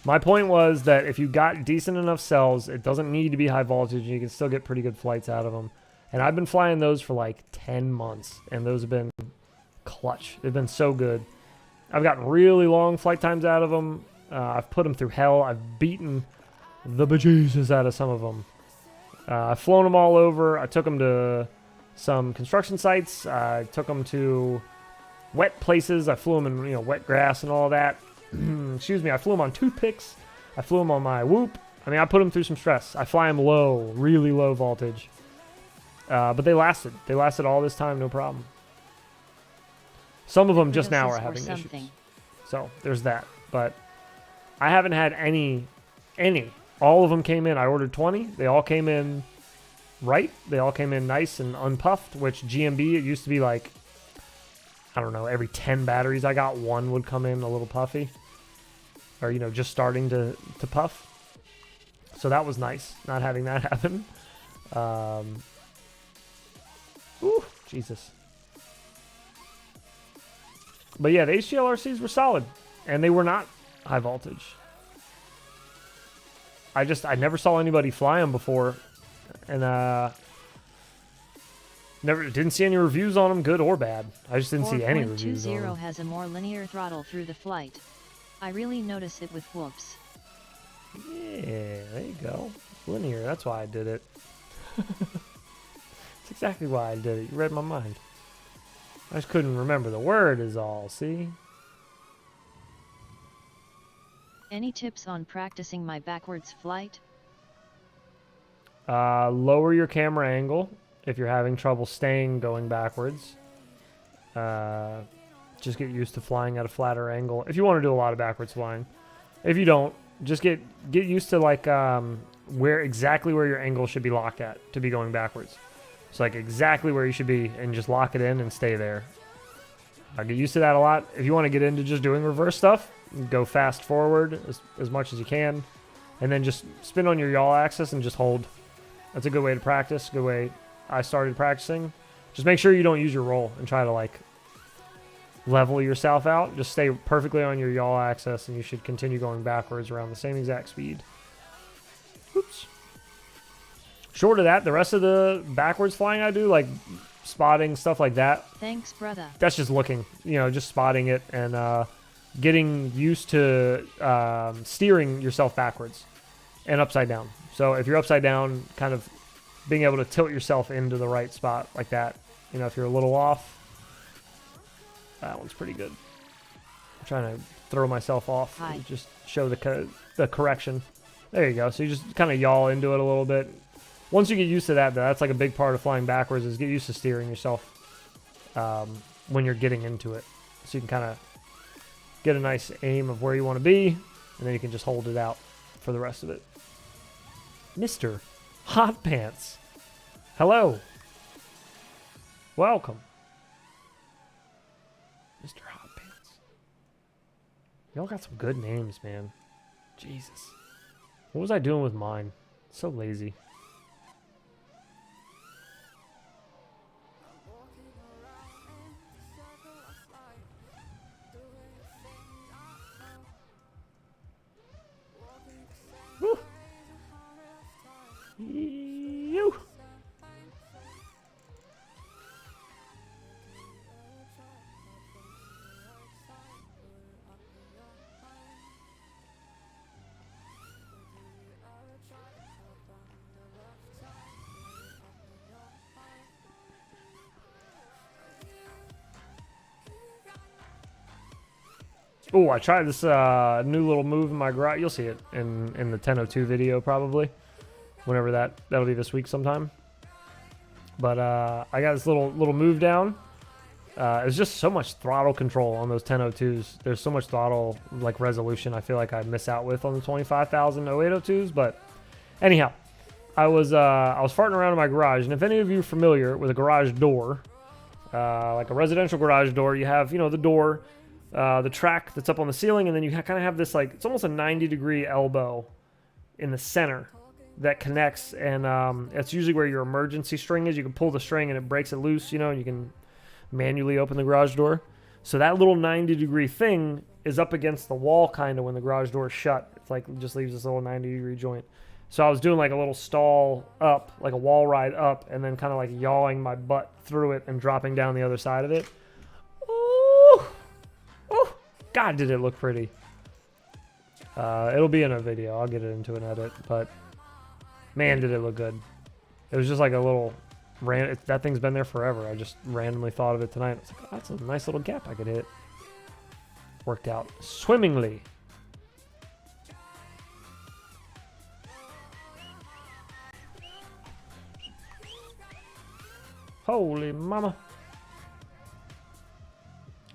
My point was that if you got decent enough cells, it doesn't need to be high voltage, and you can still get pretty good flights out of them. And I've been flying those for like 10 months, and those have been clutch. They've been so good. I've gotten really long flight times out of them. I've put them through hell. I've beaten the bejesus out of some of them. I've flown them all over. I took them to some construction sites. I took them to wet places. I flew them in wet grass and all that. Excuse me. I flew them on toothpicks. I flew them on my whoop. I mean, I put them through some stress. I fly them low, really low voltage. But they lasted. They lasted all this time, no problem. Some of them just now are having issues. So there's that. But I haven't had any. All of them came in. I ordered 20. They all came in right. They all came in nice and unpuffed, which GMB, it used to be like, I don't know, every 10 batteries I got, one would come in a little puffy. Or, just starting to puff. So that was nice, not having that happen. Ooh, Jesus. But yeah, the HGLRCs were solid. And they were not high voltage. I never saw anybody fly them before. And didn't see any reviews on them, good or bad. I just didn't see any reviews on them. 4.20 has a more linear throttle through the flight. I really notice it with whoops. Yeah, there you go. Linear, that's why I did it. That's exactly why I did it. You read my mind. I just couldn't remember the word is all, see? Any tips on practicing my backwards flight? Lower your camera angle if you're having trouble going backwards. Just get used to flying at a flatter angle. If you want to do a lot of backwards flying. If you don't, just get used to like exactly where your angle should be locked at to be going backwards. So like exactly where you should be and just lock it in and stay there. I get used to that a lot. If you want to get into just doing reverse stuff, go fast forward as much as you can. And then just spin on your yaw axis and just hold. That's a good way to practice. Good way I started practicing. Just make sure you don't use your roll and try to like level yourself out. Just stay perfectly on your yaw axis and you should continue going backwards around the same exact speed. Oops. Short of that, the rest of the backwards flying I do, like spotting, stuff like that. Thanks, brother. That's just looking, just spotting it and getting used to steering yourself backwards. and upside down. So if you're upside down, kind of being able to tilt yourself into the right spot like that. You know, if you're a little off, that one's pretty good. I'm trying to throw myself off. Just show the correction. There you go. So you just kind of yaw into it a little bit. Once you get used to that, that's like a big part of flying backwards, is get used to steering yourself when you're getting into it. So you can kind of get a nice aim of where you want to be, and then you can just hold it out for the rest of it. Mr. Hot Pants. Hello. Welcome. Mr. Hot Pants. Y'all got some good names, man. Jesus. What was I doing with mine? So lazy. Woo. You. Oh, I tried this new little move in my garage. You'll see it in the 1002 video probably. Whenever that'll be this week sometime. But I got this little move down. It's just so much throttle control on those 1002s. There's so much throttle like resolution I feel like I miss out with on the 25,000 0802s. But anyhow, I was farting around in my garage, and if any of you are familiar with a garage door, like a residential garage door, you have, you know, the door, the track that's up on the ceiling, and then you kind of have this, like, it's almost a 90-degree elbow in the center that connects, and it's usually where your emergency string is. You can pull the string and it breaks it loose, you know, and you can manually open the garage door. So that little 90-degree thing is up against the wall kind of when the garage door is shut. It's like, it just leaves this little 90-degree joint. So I was doing like a little stall up, like a wall ride up, and then kind of like yawing my butt through it and dropping down the other side of it. Ooh! Ooh! God, did it look pretty. It'll be in a video. I'll get it into an edit, but man, did it look good. It was just like a little that thing's been there forever. I just randomly thought of it tonight. I was like, oh, that's a nice little gap I could hit. Worked out swimmingly. Holy mama.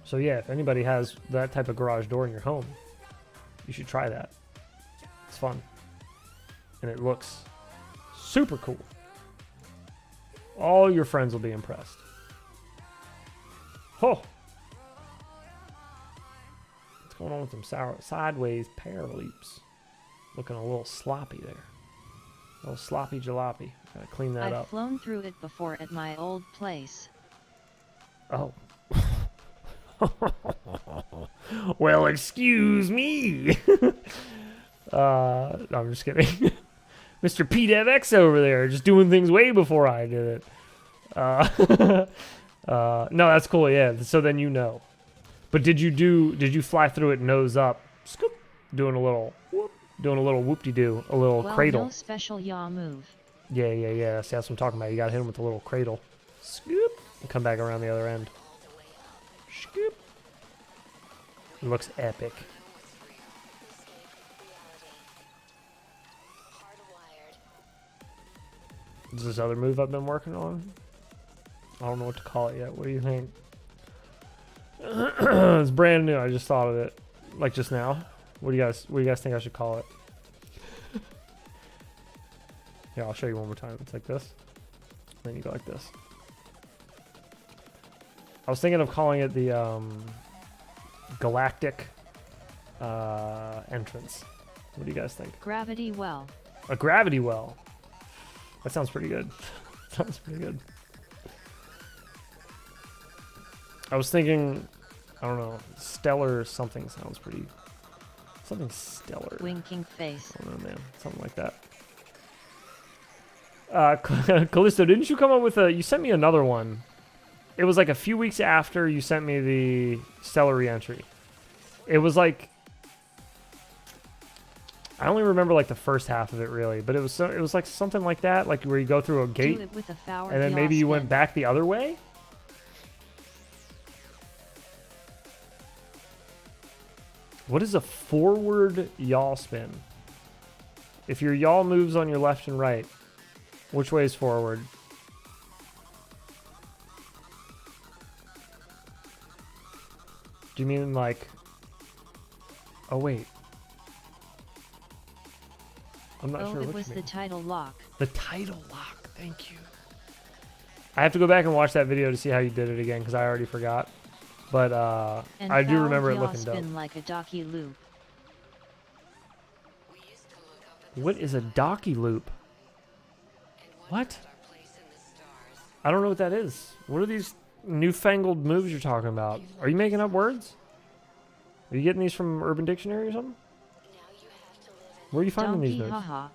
So yeah, if anybody has that type of garage door in your home, you should try that. It's fun. And it looks super cool. All your friends will be impressed. Oh! What's going on with them sideways paraleaps? Looking a little sloppy there. A little sloppy jalopy. Gotta clean that up. I've flown through it before at my old place. Oh. Well, excuse me. I'm just kidding. Mr. PDevX over there, just doing things way before I did it. No, that's cool. Yeah. So then you know. But did you fly through it nose up, scoop, doing a little whoop-de-doo, a little cradle. No special yaw move. Yeah. See, that's what I'm talking about. You gotta hit him with the little cradle, scoop, and come back around the other end. Scoop. It looks epic. Is this other move I've been working on? I don't know what to call it yet. What do you think? It's brand new. I just thought of it, like just now. What do you guys think I should call it? Yeah, I'll show you one more time. It's like this. Then you go like this. I was thinking of calling it the Galactic entrance. What do you guys think? Gravity well. A gravity well. That sounds pretty good. Sounds pretty good. I was thinking, I don't know, stellar something sounds pretty. Something stellar. Winking face. I don't know, man. Something like that. Callisto, didn't you come up with you sent me another one. It was like a few weeks after you sent me the stellar reentry. It was like, I only remember like the first half of it really, but it was like something like that, like where you go through a gate, Do it with a forward and then yaw maybe you went spin. back the other way. What is a forward yaw spin? If your yaw moves on your left and right, which way is forward? Do you mean like... Oh, wait. I'm not sure it what was you the mean. title lock. The title lock. Thank you. I have to go back and watch that video to see how you did it again, because I already forgot. But And I do forward remember it yaw looking spin dope. like a docky loop. What is a docky loop? What? I don't know what that is. What are these newfangled moves you're talking about? Are you making up words? Are you getting these from Urban Dictionary or something? Where are you finding these Donkey moves? haha.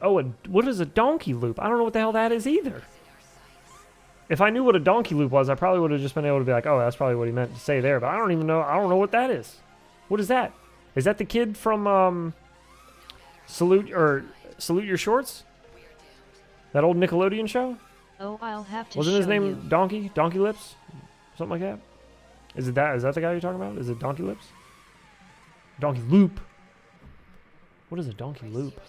Oh, what is a donkey loop? I don't know what the hell that is either. If I knew what a donkey loop was, I probably would have just been able to be like, oh, that's probably what he meant to say there. But I don't even know. I don't know what that is. What is that? Is that the kid from Salute Your Shorts? That old Nickelodeon show? Oh, I'll have to Wasn't show his name you. Donkey? Donkey Lips? Something like that? Is it that? Is that the guy you're talking about? Is it Donkey Lips? Donkey Loop. What is a donkey loop?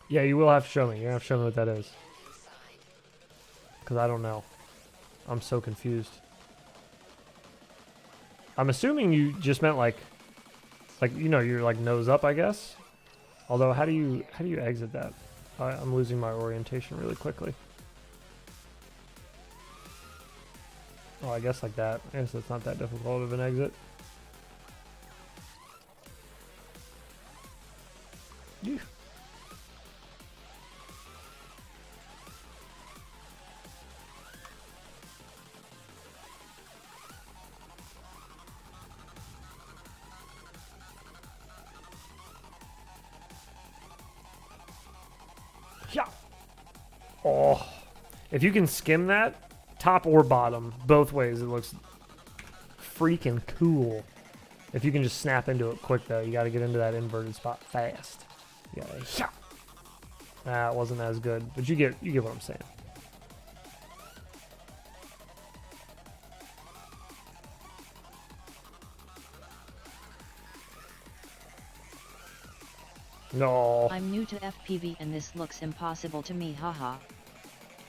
Yeah, you will have to show me. You're going to have to show me what that is. Because I don't know. I'm so confused. I'm assuming you just meant like, you know, you're like nose up, I guess. Although, how do you exit that? I'm losing my orientation really quickly. Oh, I guess like that. I guess it's not that difficult of an exit. Phew. Yeah. Oh, if you can skim that, top or bottom, both ways, it looks freaking cool. If you can just snap into it quick, though, you got to get into that inverted spot fast. Yeah. That wasn't as good, but you get what I'm saying. No. I'm new to FPV and this looks impossible to me, haha.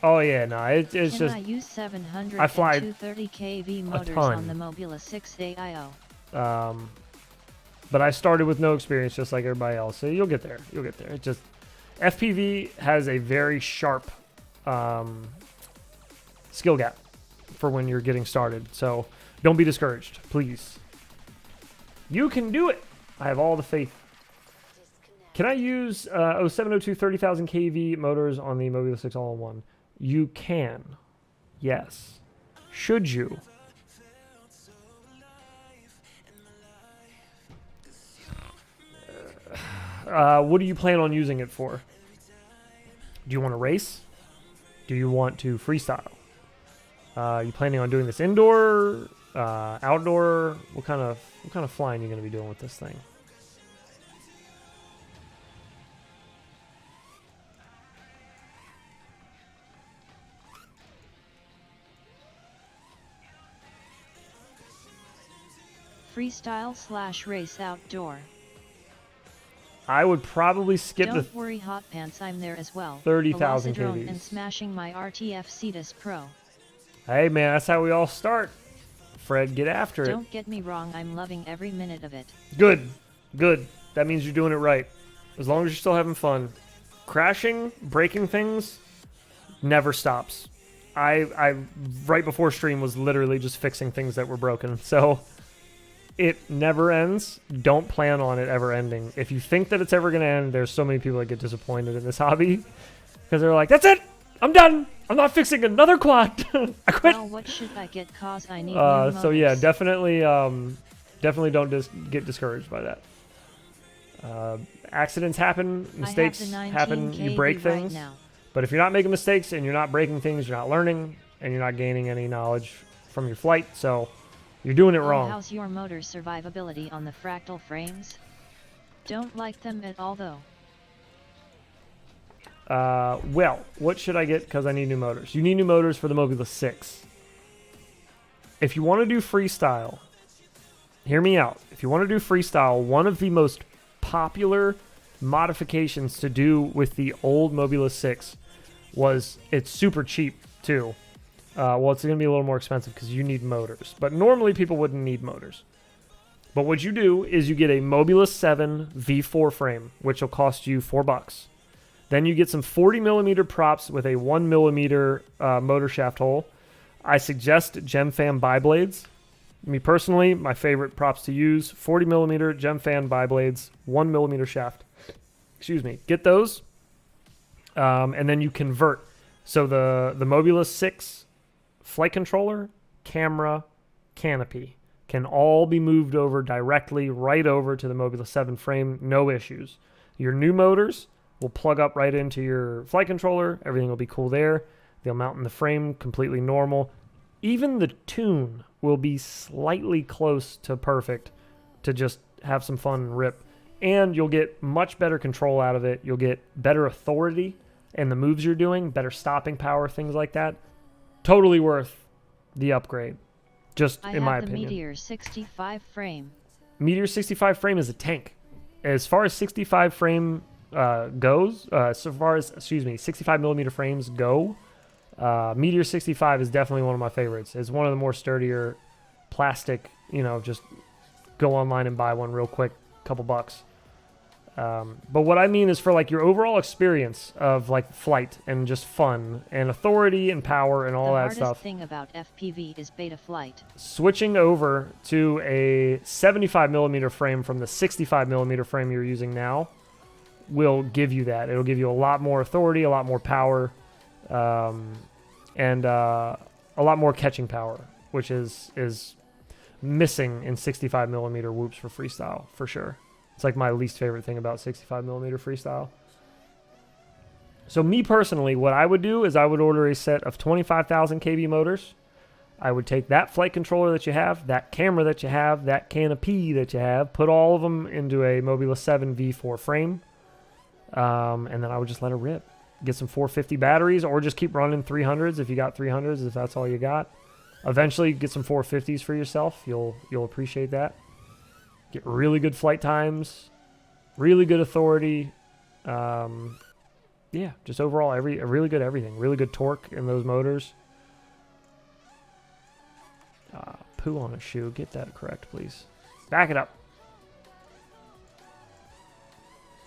Oh yeah, no, it's Can just I use 700 I fly and 230 kV motors ton. on the Mobula 6 AIO? but I started with no experience, just like everybody else. So you'll get there. You'll get there. It just FPV has a very sharp skill gap for when you're getting started. So don't be discouraged, please. You can do it. I have all the faith. Can I use 0702 30,000 kV motors on the Mobula 6 all-in-one? You can. Yes. Should you? What do you plan on using it for? Do you want to race? Do you want to freestyle? You planning on doing this indoor, outdoor? What kind of flying are you going to be doing with this thing? Freestyle / race outdoor. I would probably skip Don't worry, hot pants, I'm there as well. 30,000 Velocidrone kVs. and smashing my RTF Cetus Pro. Hey man, that's how we all start. Fred, get after it. Don't get me wrong, I'm loving every minute of it. Good. Good. That means you're doing it right. As long as you're still having fun. Crashing, breaking things, never stops. I right before stream was literally just fixing things that were broken. So it never ends. Don't plan on it ever ending. If you think that it's ever going to end, there's so many people that get disappointed in this hobby because they're like, that's it. I'm done. I'm not fixing another quad. I quit. Well, what should I get, cause I need new So yeah, motors? definitely don't get discouraged by that. Accidents happen, mistakes I have the 19 happen, you kV break right things. now. But if you're not making mistakes and you're not breaking things, you're not learning and you're not gaining any knowledge from your flight. So you're doing it Oh, wrong. how's your motor survivability on the Fractal Frames? Don't like them at all though. Well, what should I get because I need new motors? You need new motors for the Mobula 6. If you want to do freestyle, hear me out. If you want to do freestyle, one of the most popular modifications to do with the old Mobula 6 was it's super cheap too. Well, it's going to be a little more expensive because you need motors. But normally people wouldn't need motors. But what you do is you get a Mobula 7 V4 frame, which will cost you $4. Then you get some 40mm props with a 1mm motor shaft hole. I suggest GemFan bi-blades. Me personally, my favorite props to use, 40mm GemFan bi-blades, 1mm shaft. Excuse me. Get those, and then you convert. So the Mobula 6 flight controller, camera, canopy can all be moved over directly right over to the Mobula 7 frame, no issues. Your new motors will plug up right into your flight controller. Everything will be cool there. They'll mount in the frame completely normal. Even the tune will be slightly close to perfect to just have some fun and rip. And you'll get much better control out of it. You'll get better authority in the moves you're doing, better stopping power, things like that. Totally worth the upgrade, just in my opinion. I have the Meteor 65 frame. Meteor 65 frame is a tank. As far as 65 frame goes, so far as, 65mm frames go, Meteor 65 is definitely one of my favorites. It's one of the more sturdier plastic, just go online and buy one real quick, couple bucks. But what I mean is for like your overall experience of like flight and just fun and authority and power and all that stuff. The hardest thing about FPV is beta flight. Switching over to a 75mm frame from the 65mm frame you're using now will give you that. It'll give you a lot more authority, a lot more power, and a lot more catching power, which is missing in 65mm whoops for freestyle for sure. It's like my least favorite thing about 65mm freestyle. So me personally, what I would do is I would order a set of 25,000 kV motors. I would take that flight controller that you have, that camera that you have, that canopy that you have, put all of them into a Mobula 7 V4 frame, and then I would just let it rip. Get some 450 batteries, or just keep running 300s if you got 300s, if that's all you got. Eventually, get some 450s for yourself. You'll appreciate that. Get really good flight times, really good authority. Yeah, just overall a really good everything. Really good torque in those motors. Poo on a shoe. Get that correct, please. Back it up.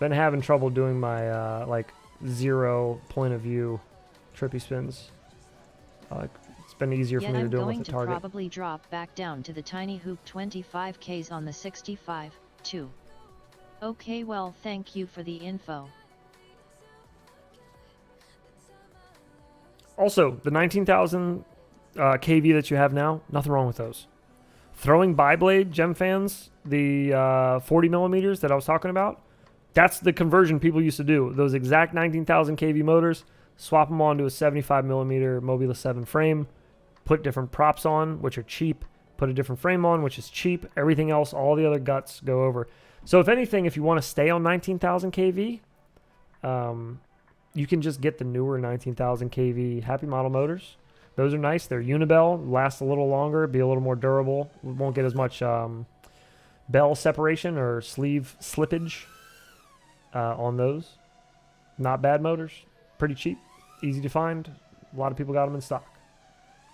Been having trouble doing my like 0 point of view trippy spins. It's been easier for me to do them with the target. I'm going to probably drop back down to the tiny hoop 25Ks on the 65, too. Okay, well, thank you for the info. Also, the 19,000 kV that you have now, nothing wrong with those. Throwing bi-blade gem fans, the 40mm that I was talking about, that's the conversion people used to do. Those exact 19,000 kV motors, swap them onto a 75mm Mobula 7 frame, put different props on, which are cheap, put a different frame on, which is cheap. Everything else, all the other guts go over. So if anything, if you want to stay on 19,000 kV, you can just get the newer 19,000 kV Happy Model motors. Those are nice. They're Unibell, last a little longer, be a little more durable. Won't get as much bell separation or sleeve slippage on those. Not bad motors, pretty cheap, easy to find. A lot of people got them in stock.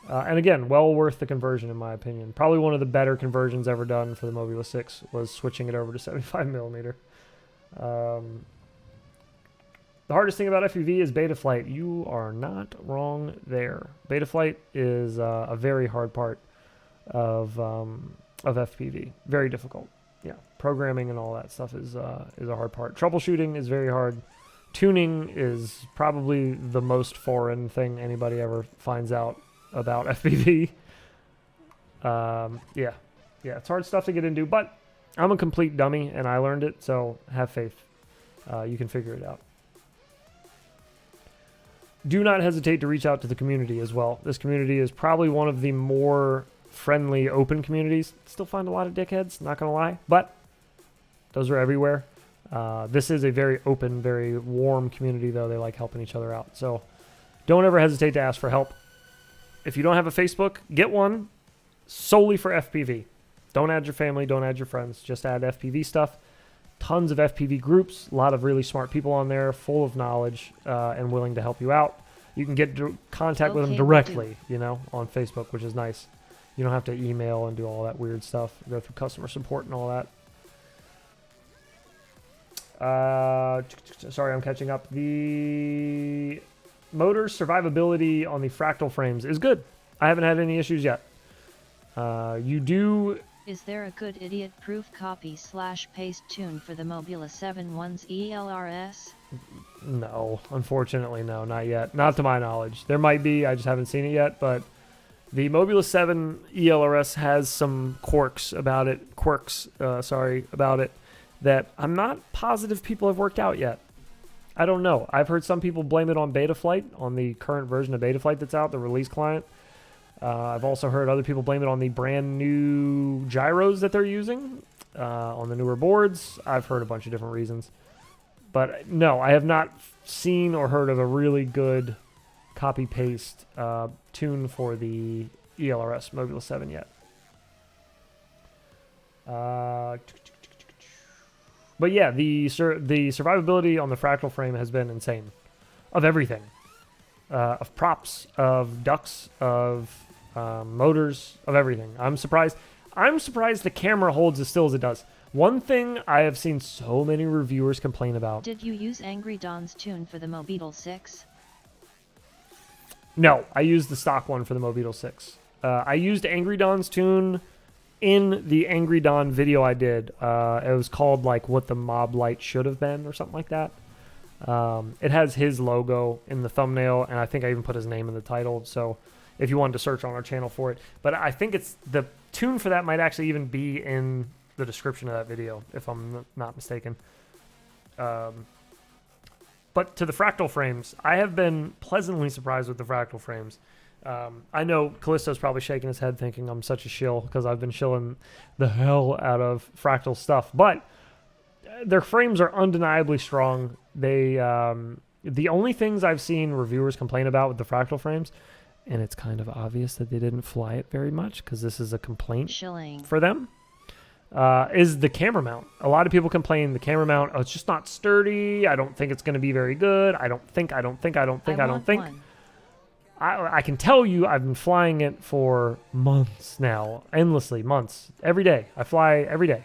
And again, well worth the conversion in my opinion. Probably one of the better conversions ever done for the Mobula 6 was switching it over to 75mm. The hardest thing about FPV is beta flight. You are not wrong there. Beta flight is a very hard part of FPV. Very difficult. Yeah, programming and all that stuff is a hard part. Troubleshooting is very hard. Tuning is probably the most foreign thing anybody ever finds out about FPV. Yeah, it's hard stuff to get into, but I'm a complete dummy and I learned it, so have faith. You can figure it out. Do not hesitate to reach out to the community as well. This community is probably one of the more friendly, open communities. Still find a lot of dickheads, not gonna lie, but those are everywhere. This is a very open, very warm community, though. They like helping each other out. So don't ever hesitate to ask for help. If you don't have a Facebook, get one solely for FPV. Don't add your family, don't add your friends. Just add FPV stuff. Tons of FPV groups, a lot of really smart people on there, full of knowledge and willing to help you out. You can get contact with them directly, you know, on Facebook, which is nice. You don't have to email and do all that weird stuff, go through customer support and all that. Sorry, I'm catching up. The motor survivability on the Fractal Frames is good. I haven't had any issues yet. You do... Is there a good idiot-proof copy/paste tune for the Mobula 7's ELRS? No, unfortunately, no, not yet. Not to my knowledge. There might be, I just haven't seen it yet, but the Mobula 7 ELRS has some quirks about it, that I'm not positive people have worked out yet. I don't know. I've heard some people blame it on Betaflight, on the current version of Betaflight that's out, the release client. I've also heard other people blame it on the brand new gyros that they're using on the newer boards. I've heard a bunch of different reasons. But no, I have not seen or heard of a really good copy-paste tune for the ELRS Mobula 7 yet. But yeah, the survivability on the Fractal Frame has been insane. Of everything. Of props, of ducts, of motors, of everything. I'm surprised the camera holds as still as it does. One thing I have seen so many reviewers complain about. Did you use Angry Don's tune for the Mobeetle 6? No, I used the stock one for the Mobeetle 6. I used Angry Don's tune in the Angry Don video I did. It was called like What the Mob Light Should Have Been or something like that. It has his logo in the thumbnail, and I think I even put his name in the title, so if you wanted to search on our channel for it. But I think it's the tune for that might actually even be in the description of that video, if I'm not mistaken. But to the Fractal Frames, I have been pleasantly surprised with the Fractal Frames. I know Callisto's probably shaking his head thinking I'm such a shill because I've been shilling the hell out of Fractal stuff, but their frames are undeniably strong. They the only things I've seen reviewers complain about with the Fractal Frames, and it's kind of obvious that they didn't fly it very much because this is a complaint for them, is the camera mount. A lot of people complain the camera mount, oh, it's just not sturdy. I don't think it's going to be very good. I don't think. I can tell you I've been flying it for months now, endlessly, months. Every day. I fly every day.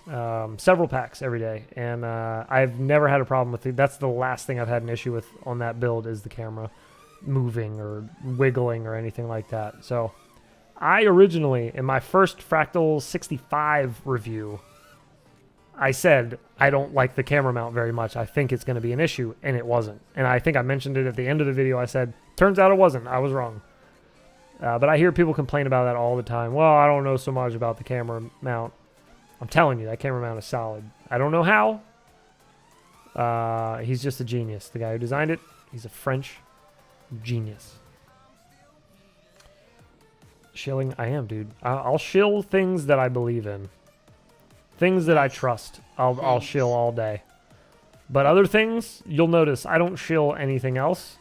Several packs every day, and I've never had a problem with it. That's the last thing I've had an issue with on that build is the camera moving or wiggling or anything like that. So I originally, in my first Fractal 65 review, I said I don't like the camera mount very much. I think it's going to be an issue, and it wasn't. And I think I mentioned it at the end of the video. I said, turns out it wasn't. I was wrong. But I hear people complain about that all the time. Well, I don't know so much about the camera mount. I'm telling you, that camera mount is solid. I don't know how. He's just a genius. The guy who designed it, he's a French genius. Shilling, I am, dude. I'll shill things that I believe in. Things that I trust, I'll shill all day. But other things, you'll notice I don't shill anything else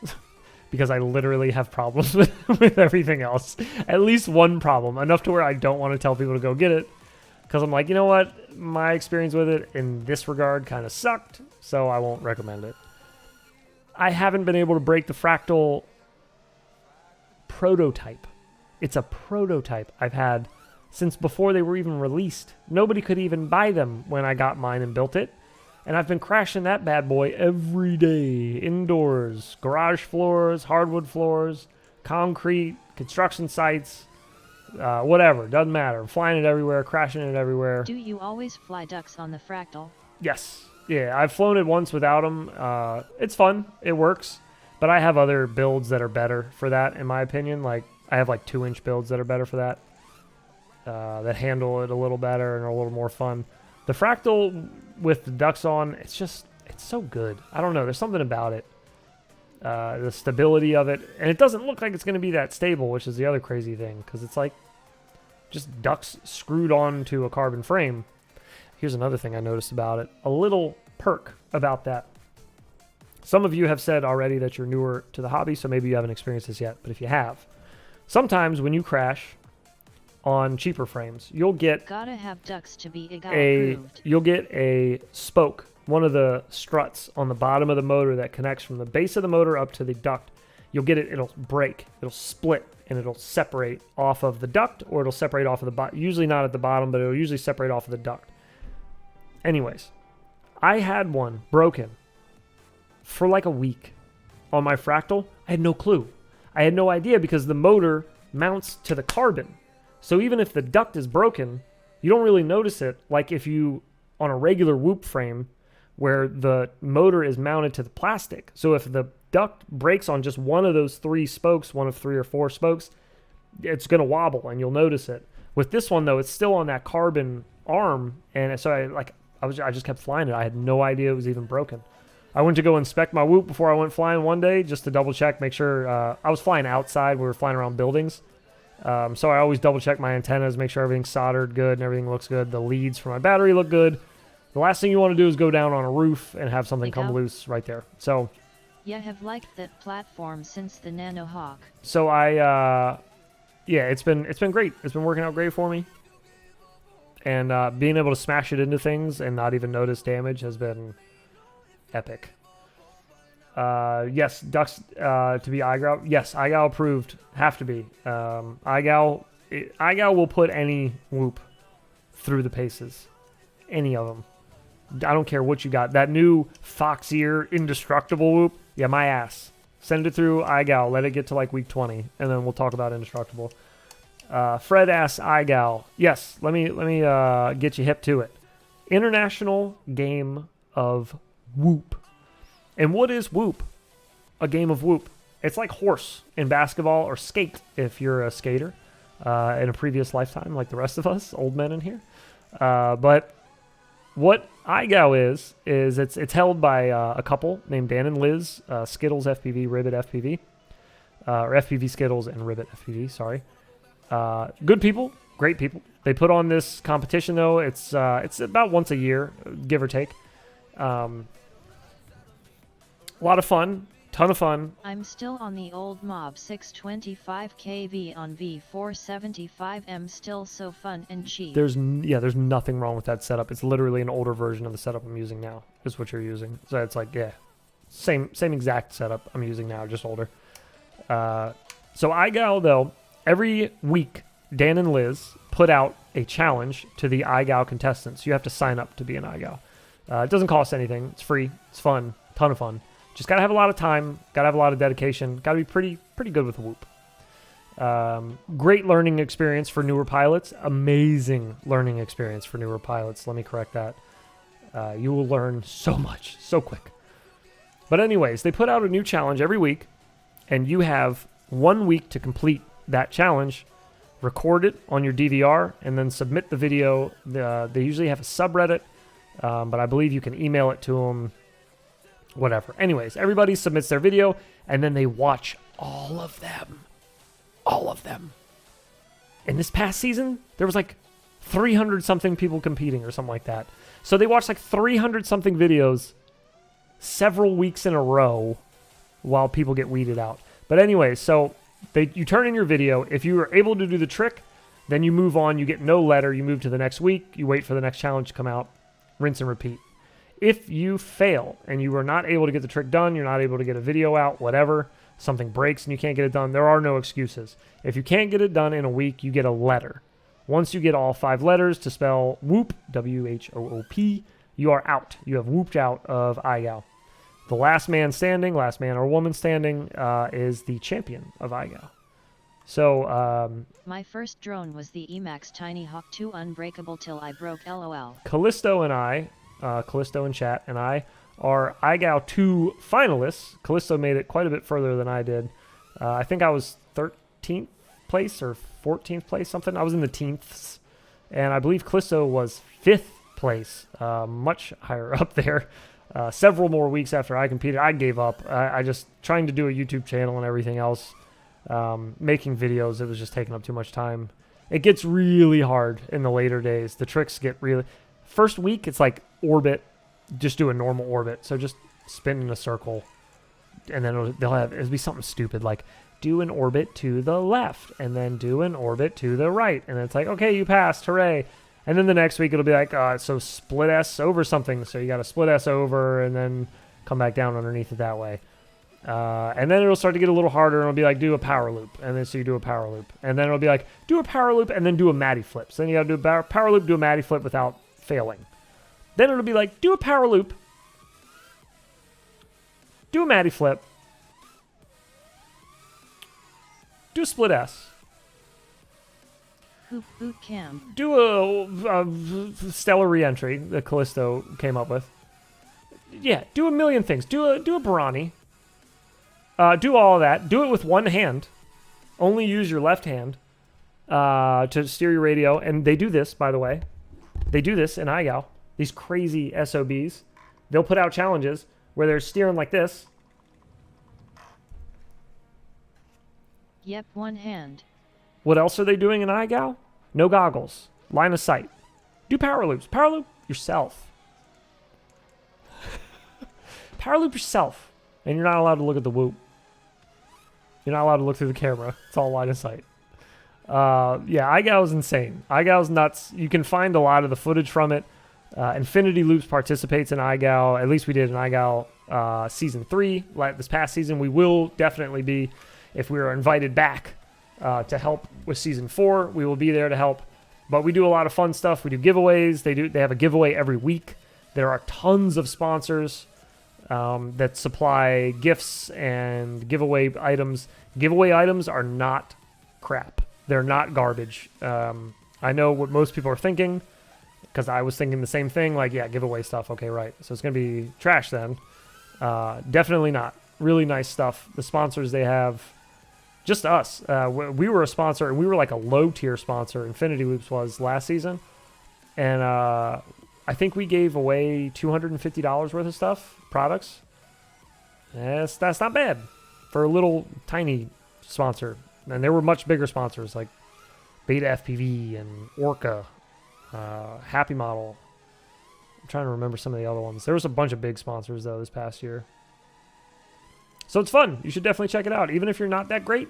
because I literally have problems with everything else. At least one problem, enough to where I don't want to tell people to go get it. Because I'm like, you know what? My experience with it in this regard kind of sucked, so I won't recommend it. I haven't been able to break the Fractal prototype. It's a prototype I've had since before they were even released. Nobody could even buy them when I got mine and built it. And I've been crashing that bad boy every day. Indoors, garage floors, hardwood floors, concrete, construction sites, whatever. Doesn't matter. Flying it everywhere, crashing it everywhere. Do you always fly ducks on the Fractal? Yes. Yeah, I've flown it once without them. It's fun. It works. But I have other builds that are better for that, in my opinion. Like, I have like 2-inch builds that are better for that. That handle it a little better and are a little more fun. The Fractal with the ducks on, it's so good. I don't know. There's something about it. The stability of it. And it doesn't look like it's going to be that stable, which is the other crazy thing. Because it's like just ducks screwed onto a carbon frame. here's another thing I noticed about it. A little perk about that. Some of you have said already that you're newer to the hobby, so maybe you haven't experienced this yet. But if you have, sometimes when you crash on cheaper frames, you'll get gotta have ducts to be approved. You'll get a spoke, one of the struts on the bottom of the motor that connects from the base of the motor up to the duct. You'll get it, it'll break, it'll split, and it'll separate off of the duct, or it'll separate off of the bottom. Usually not at the bottom, but it'll usually separate off of the duct. Anyways, I had one broken for like a week on my Fractal. I had no clue. I had no idea because the motor mounts to the carbon. So even if the duct is broken, you don't really notice it like if you, on a regular Whoop frame, where the motor is mounted to the plastic. So if the duct breaks on just one of those 3 spokes, one of 3 or 4 spokes, it's going to wobble and you'll notice it. With this one though, it's still on that carbon arm, and so I just kept flying it. I had no idea it was even broken. I went to go inspect my Whoop before I went flying one day just to double check, make sure. I was flying outside. We were flying around buildings. So I always double check my antennas, make sure everything's soldered good and everything looks good. The leads for my battery look good. The last thing you want to do is go down on a roof and have something come loose right there. So yeah, have liked that platform since the Nano Hawk. So yeah, it's been great. It's been working out great for me. And being able to smash it into things and not even notice damage has been epic. Yes, ducts to be iGal. Yes, iGal approved. Have to be. iGal will put any Whoop through the paces. Any of them. I don't care what you got. That new Fox Ear Indestructible Whoop. Yeah, my ass. Send it through iGal. Let it get to like week 20, and then we'll talk about Indestructible. Fred asks iGal. Yes, let me get you hip to it. International Game of Whoop. And what is Whoop? A game of Whoop. It's like horse in basketball, or skate if you're a skater in a previous lifetime, like the rest of us, old men in here. But what iGal is it's held by a couple named Dan and Liz, Skittles FPV, Ribbit FPV, or FPV Skittles and Ribbit FPV, sorry. Good people, great people. They put on this competition though. It's about once a year, give or take. A lot of fun, ton of fun. I'm still on the old Mob 625 kV on V475M, still so fun and cheap. There's nothing wrong with that setup. It's literally an older version of the setup I'm using now, is what you're using. So it's like, yeah, same exact setup I'm using now, just older. So iGal though, every week, Dan and Liz put out a challenge to the iGal contestants. You have to sign up to be an iGal. It doesn't cost anything. It's free. It's fun. Ton of fun. Just got to have a lot of time. Got to have a lot of dedication. Got to be pretty good with the Whoop. Great learning experience for newer pilots. Amazing learning experience for newer pilots. Let me correct that. You will learn so much, so quick. But anyways, they put out a new challenge every week, and you have 1 week to complete that challenge, record it on your DVR, and then submit the video. They usually have a subreddit, but I believe you can email it to them, whatever. Anyways, everybody submits their video, and then they watch all of them. All of them. In this past season, there was like 300-something people competing or something like that. So they watched like 300-something videos several weeks in a row while people get weeded out. But anyway, so you turn in your video. If you are able to do the trick, then you move on. You get no letter. You move to the next week. You wait for the next challenge to come out. Rinse and repeat. If you fail and you are not able to get the trick done, you're not able to get a video out, whatever, something breaks and you can't get it done, there are no excuses. If you can't get it done in a week, you get a letter. Once you get all 5 letters to spell Whoop, W-H-O-O-P, you are out. You have whooped out of iGal. The last man standing, last man or woman standing, is the champion of iGal. So, my first drone was the Emax Tiny Hawk 2 Unbreakable till I broke LOL. Callisto and I, Callisto in chat, and I are iGal 2 finalists. Callisto made it quite a bit further than I did. I think I was 13th place or 14th place, something. I was in the teenths. And I believe Callisto was 5th place, much higher up there. Several more weeks after I competed, I gave up. I just, trying to do a YouTube channel and everything else, making videos, it was just taking up too much time. It gets really hard in the later days. The tricks get really... First week, it's like orbit. Just do a normal orbit. So just spin in a circle. And then it'll be something stupid like do an orbit to the left and then do an orbit to the right. And it's like, okay, you passed. Hooray. And then the next week, it'll be like, so split S over something. So you got to split S over and then come back down underneath it that way. And then it'll start to get a little harder, and it'll be like, do a power loop. And then so you do a power loop. And then it'll be like, do a power loop, and then do a Matty flip. So then you got to do a power loop, do a Matty flip without failing. Then it'll be like, do a power loop, do a Matty flip, do a split S. Hoop boot camp. Do a stellar reentry that Callisto came up with. Yeah, do a million things. Do a Barani. Do all of that. Do it with one hand. Only use your left hand to steer your radio. And they do this, by the way. They do this in iGal. These crazy SOBs. They'll put out challenges where they're steering like this. Yep, one hand. What else are they doing in iGal? No goggles. Line of sight. Do power loops. Power loop yourself. Power loop yourself. And you're not allowed to look at the whoop. You're not allowed to look through the camera. It's all line of sight. Yeah, iGal is insane. iGal is nuts. You can find a lot of the footage from it. Infinity Loops participates in iGal. At least we did in iGal Season 3. This past season, we will definitely be, if we are invited back to help with Season 4, we will be there to help. But we do a lot of fun stuff. We do giveaways. They have a giveaway every week. There are tons of sponsors that supply gifts and giveaway items. Giveaway items are not crap. They're not garbage. I know what most people are thinking, because I was thinking the same thing. Like, yeah, giveaway stuff. Okay, right. So it's going to be trash then. Definitely not. Really nice stuff. The sponsors they have, just us. We were a sponsor, and we were like a low-tier sponsor. Infinity Loops was last season. And I think we gave away $250 worth of stuff, products. That's not bad for a little tiny sponsor. And there were much bigger sponsors like Beta FPV and Orca, Happy Model. I'm trying to remember some of the other ones. There was a bunch of big sponsors though this past year. So it's fun. You should definitely check it out. Even if you're not that great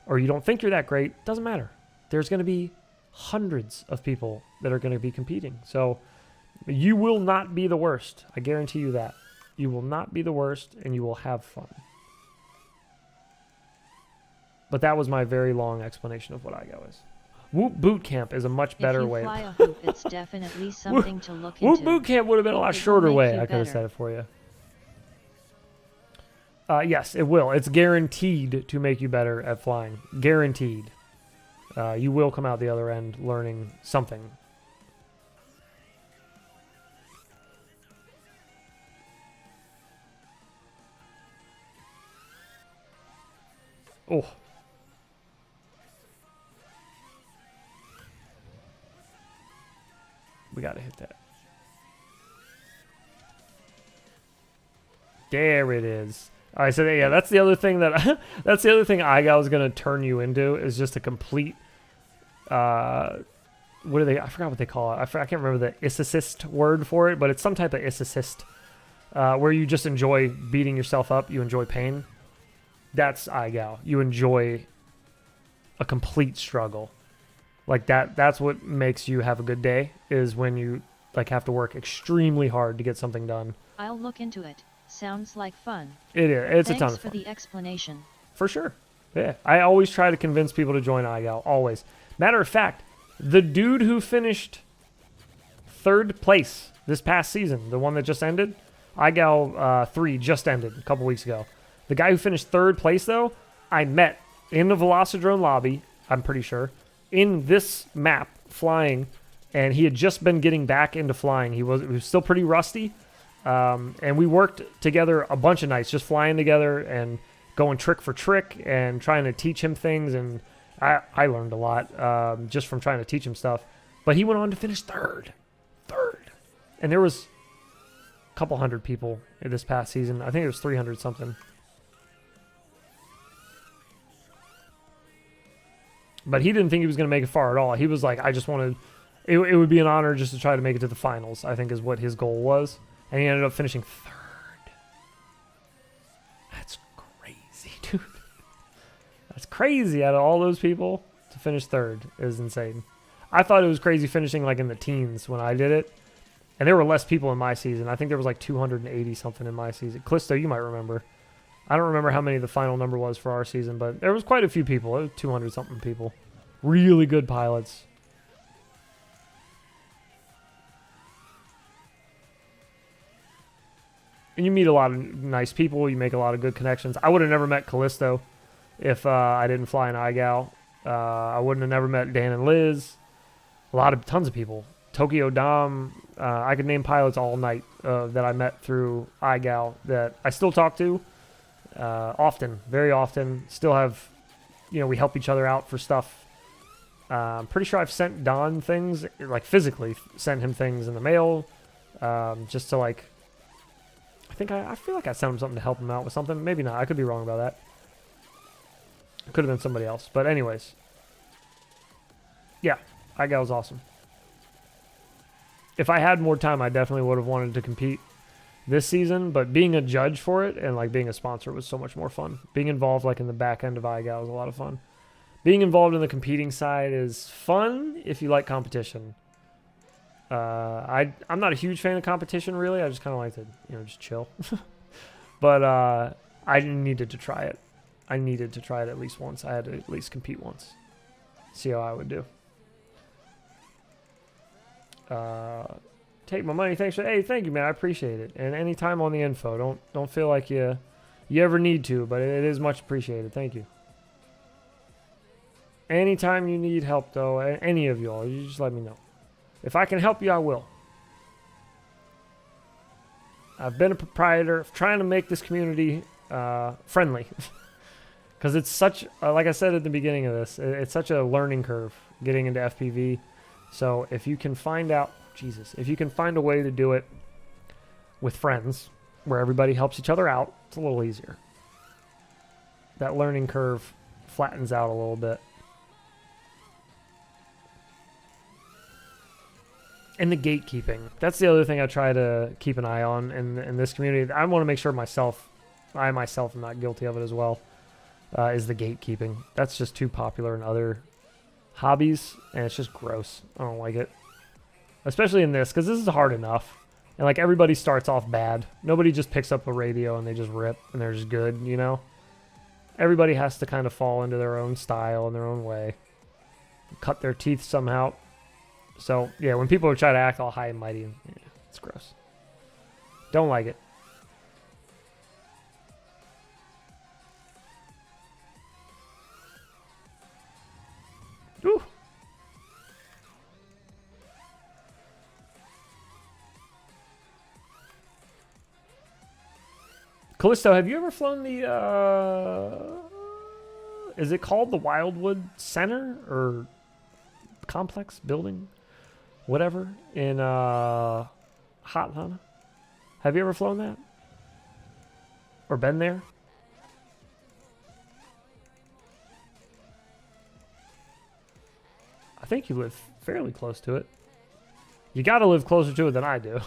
or you don't think you're that great, doesn't matter. There's going to be hundreds of people that are going to be competing. So you will not be the worst. I guarantee you that. You will not be the worst, and you will have fun. But that was my very long explanation of what iGo is. Whoop Boot Camp is a much better way. If you fly a hoop, it's definitely something to look into. Whoop Boot Camp would have been a lot shorter way. I could have said it for you. Yes, it will. It's guaranteed to make you better at flying. Guaranteed. You will come out the other end learning something. Oh. We gotta hit that. There it is. All right, so yeah, that's the other thing that that's the other thing iGal is gonna turn you into is just a complete. What do they? I forgot what they call it. I can't remember the assist word for it, but it's some type of assist where you just enjoy beating yourself up. You enjoy pain. That's iGal. You enjoy a complete struggle. Like that's what makes you have a good day, is when you like have to work extremely hard to get something done. I'll look into it. Sounds like fun. It is. It's a ton of fun. Thanks for the explanation. For sure. Yeah. I always try to convince people to join iGal. Always. Matter of fact, the dude who finished 3rd place this past season, the one that just ended, iGal 3 just ended a couple weeks ago. The guy who finished 3rd place, though, I met in the Velocidrone lobby, I'm pretty sure, in this map, flying, and he had just been getting back into flying. He was still pretty rusty, and we worked together a bunch of nights, just flying together and going trick for trick and trying to teach him things, and I learned a lot just from trying to teach him stuff. But he went on to finish 3rd. And there was a couple hundred people in this past season. I think it was 300 something. But he didn't think he was going to make it far at all. He was like, I just want it would be an honor just to try to make it to the finals, I think is what his goal was. And he ended up finishing 3rd. That's crazy, dude. That's crazy. Out of all those people, to finish 3rd is insane. I thought it was crazy finishing like in the teens when I did it. And there were less people in my season. I think there was like 280 something in my season. Callisto, you might remember. I don't remember how many the final number was for our season, but there was quite a few people. It was 200 something people. Really good pilots. And you meet a lot of nice people. You make a lot of good connections. I would have never met Callisto if I didn't fly an iGal. I wouldn't have never met Dan and Liz. Tons of people. Tokyo Dom. I could name pilots all night that I met through iGal that I still talk to often, very often. Still have, we help each other out for stuff. I'm pretty sure I've sent Don things, like physically sent him things in the mail, just to like. I feel like I sent him something to help him out with something. Maybe not. I could be wrong about that. It could have been somebody else. But anyways. Yeah. iGal was awesome. If I had more time, I definitely would have wanted to compete this season. But being a judge for it and like being a sponsor was so much more fun. Being involved like in the back end of iGal was a lot of fun. Being involved in the competing side is fun if you like competition. I'm not a huge fan of competition, really. I just kind of like to, just chill. But I needed to try it. I needed to try it at least once. I had to at least compete once. See how I would do. Take my money. Thanks for. Hey, thank you, man. I appreciate it. And anytime on the info, don't feel like you ever need to, but it is much appreciated. Thank you. Anytime you need help, though, any of y'all, you just let me know. If I can help you, I will. I've been a proprietor of trying to make this community friendly. Because it's such, like I said at the beginning of this, it's such a learning curve getting into FPV. So if you can find out, if you can find a way to do it with friends, where everybody helps each other out, it's a little easier. That learning curve flattens out a little bit. And the gatekeeping. That's the other thing I try to keep an eye on in this community. I want to make sure I myself am not guilty of it as well, is the gatekeeping. That's just too popular in other hobbies, and it's just gross. I don't like it. Especially in this, because this is hard enough. And like everybody starts off bad. Nobody just picks up a radio and they just rip and they're just good, Everybody has to kind of fall into their own style and their own way. Cut their teeth somehow. So, yeah, when people try to act all high and mighty, it's gross. Don't like it. Ooh. Callisto, have you ever flown the, is it called the Wildwood Center or complex building? Whatever, in Hotlanta. Have you ever flown that? Or been there? I think you live fairly close to it. You gotta live closer to it than I do.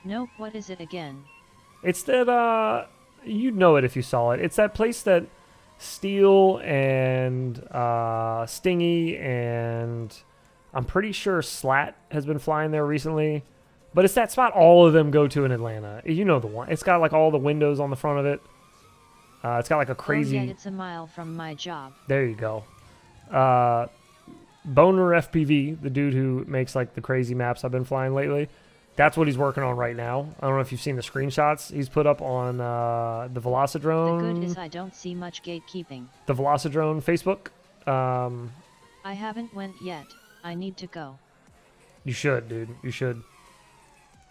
Nope, what is it again? It's that, you'd know it if you saw it. It's that place that Steel and Stingy and I'm pretty sure Slat has been flying there recently. But it's that spot all of them go to in Atlanta. You know the one. It's got like all the windows on the front of it. It's got like a crazy... Oh, yeah, it's a mile from my job. There you go. Boner FPV, the dude who makes like the crazy maps I've been flying lately. That's what he's working on right now. I don't know if you've seen the screenshots he's put up on the Velocidrone. The good is I don't see much gatekeeping. The Velocidrone Facebook. I haven't went yet. I need to go. You should, dude. You should.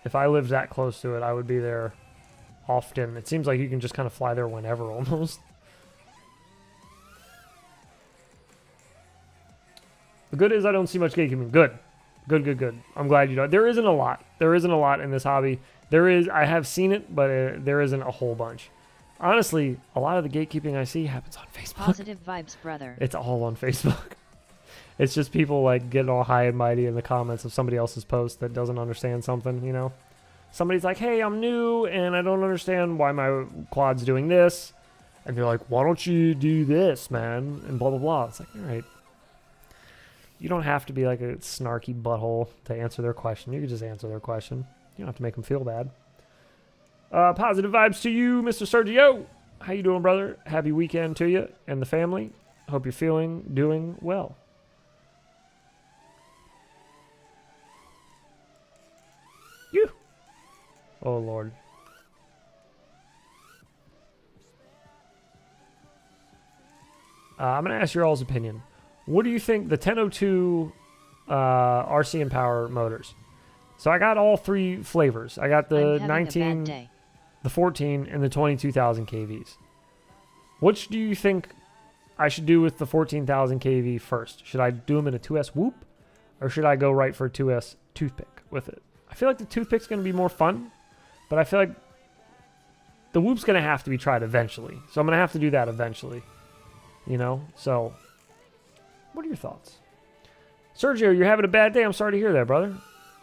If I lived that close to it, I would be there often. It seems like you can just kind of fly there whenever, almost. The good is I don't see much gatekeeping. Good. Good. I'm glad you don't. There isn't a lot. There isn't a lot in this hobby. There is, I have seen it, but there isn't a whole bunch. Honestly, a lot of the gatekeeping I see happens on Facebook. Positive vibes, brother. It's all on Facebook. It's just people like getting all high and mighty in the comments of somebody else's post that doesn't understand something, you know? Somebody's like, hey, I'm new and I don't understand why my quad's doing this. And they're like, why don't you do this, man? And blah, blah, blah. It's like, all right. You don't have to be like a snarky butthole to answer their question. You can just answer their question. You don't have to make them feel bad. Positive vibes to you, Mr. Sergio. How you doing, brother? Happy weekend to you and the family. Hope you're doing well. You. Oh, Lord. I'm going to ask your all's opinion. What do you think the 1002 RC and Power motors? So I got all three flavors. I got the 19, the 14, and the 22,000 kVs. Which do you think I should do with the 14,000 kV first? Should I do them in a 2S whoop? Or should I go right for a 2S toothpick with it? I feel like the toothpick's going to be more fun. But I feel like the whoop's going to have to be tried eventually. So I'm going to have to do that eventually. You know? So, what are your thoughts? Sergio, you're having a bad day. I'm sorry to hear that, brother.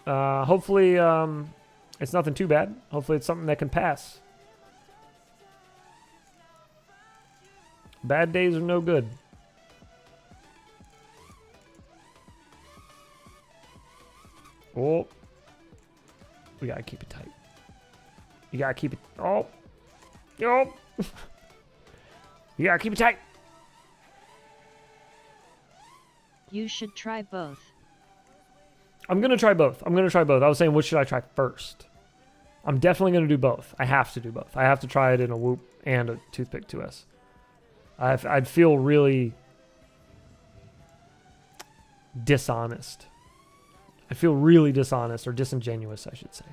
Hopefully, it's nothing too bad. Hopefully it's something that can pass. Bad days are no good. Oh. We gotta keep it tight. You gotta keep it... Oh. Oh. You gotta keep it tight. You should try both. I'm going to try both. I was saying, what should I try first? I'm definitely going to do both. I have to do both. I have to try it in a whoop and a toothpick 2S. I'd feel really dishonest. I feel really dishonest or disingenuous, I should say,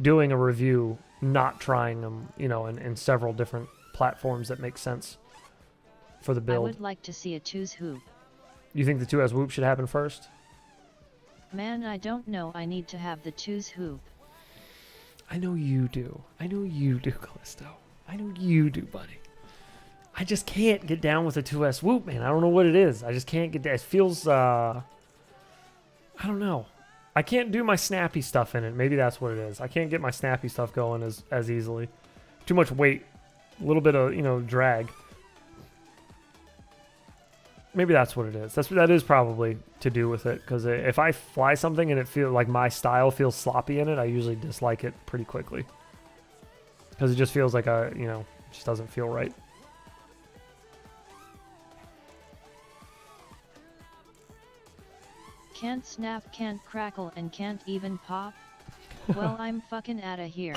doing a review, not trying them, you know, in several different platforms that make sense for the build. I would like to see a 2's hoop. You think the 2S whoop should happen first? Man, I don't know. I need to have the 2's hoop. I know you do. I know you do, Callisto. I know you do, buddy. I just can't get down with a 2S whoop, man. I don't know what it is. I just can't get down. It feels, I don't know. I can't do my snappy stuff in it. Maybe that's what it is. I can't get my snappy stuff going as easily. Too much weight. A little bit of, you know, drag. Maybe that's what it is. That is probably to do with it. Because if I fly something and it feels like my style feels sloppy in it, I usually dislike it pretty quickly. Because it just feels like you know, it just doesn't feel right. Can't snap, can't crackle, and can't even pop? Well, I'm fucking outta here.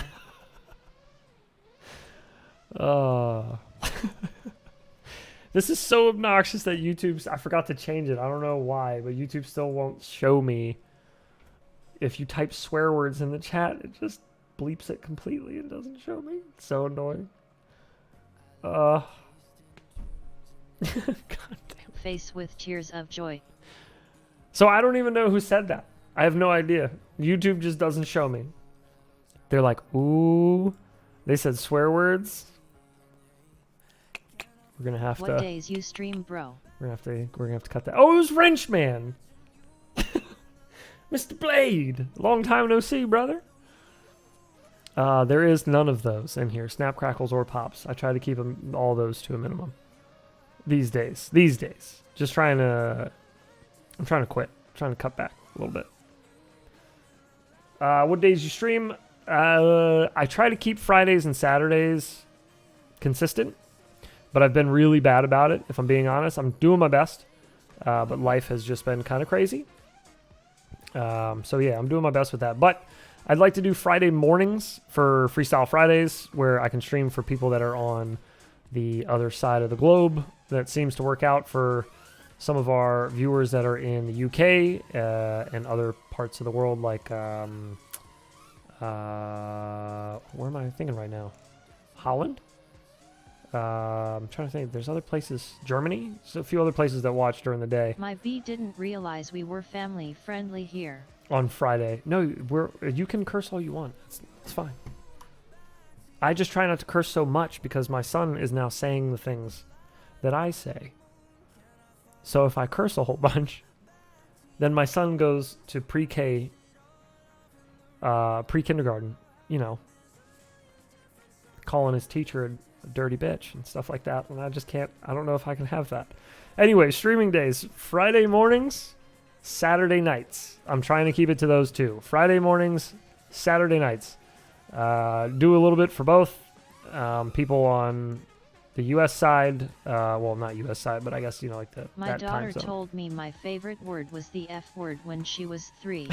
This is so obnoxious that YouTube's... I forgot to change it. I don't know why, but YouTube still won't show me. If you type swear words in the chat, it just bleeps it completely and doesn't show me. It's so annoying. God damn. Face with tears of joy. So I don't even know who said that. I have no idea. YouTube just doesn't show me. They're like, ooh. They said swear words. We're gonna have to. What days you stream, bro? We're gonna have to cut that. Oh, it was Wrenchman. Mr. Blade. Long time no see, brother. There is none of those in here. Snap, crackles, or pops. I try to keep all those to a minimum. These days. Just trying to... I'm trying to quit. I'm trying to cut back a little bit. What days you stream? I try to keep Fridays and Saturdays consistent. But I've been really bad about it, if I'm being honest. I'm doing my best. But life has just been kind of crazy. So yeah, I'm doing my best with that. But I'd like to do Friday mornings for Freestyle Fridays, where I can stream for people that are on the other side of the globe. That seems to work out for some of our viewers that are in the UK and other parts of the world, like where am I thinking right now? Holland? I'm trying to think. There's other places. Germany? There's a few other places that watch during the day. My B didn't realize we were family friendly here. On Friday. No, you can curse all you want. It's fine. I just try not to curse so much because my son is now saying the things that I say. So if I curse a whole bunch, then my son goes to pre-K, pre-kindergarten, you know, calling his teacher a dirty bitch and stuff like that. And I just can't, I don't know if I can have that. Anyway, streaming days, Friday mornings, Saturday nights. I'm trying to keep it to those two. Friday mornings, Saturday nights. Do a little bit for both. People on the U.S. side, well, not U.S. side, but I guess, you know, like the My that daughter time zone. told me my favorite word was the F word when she was 3.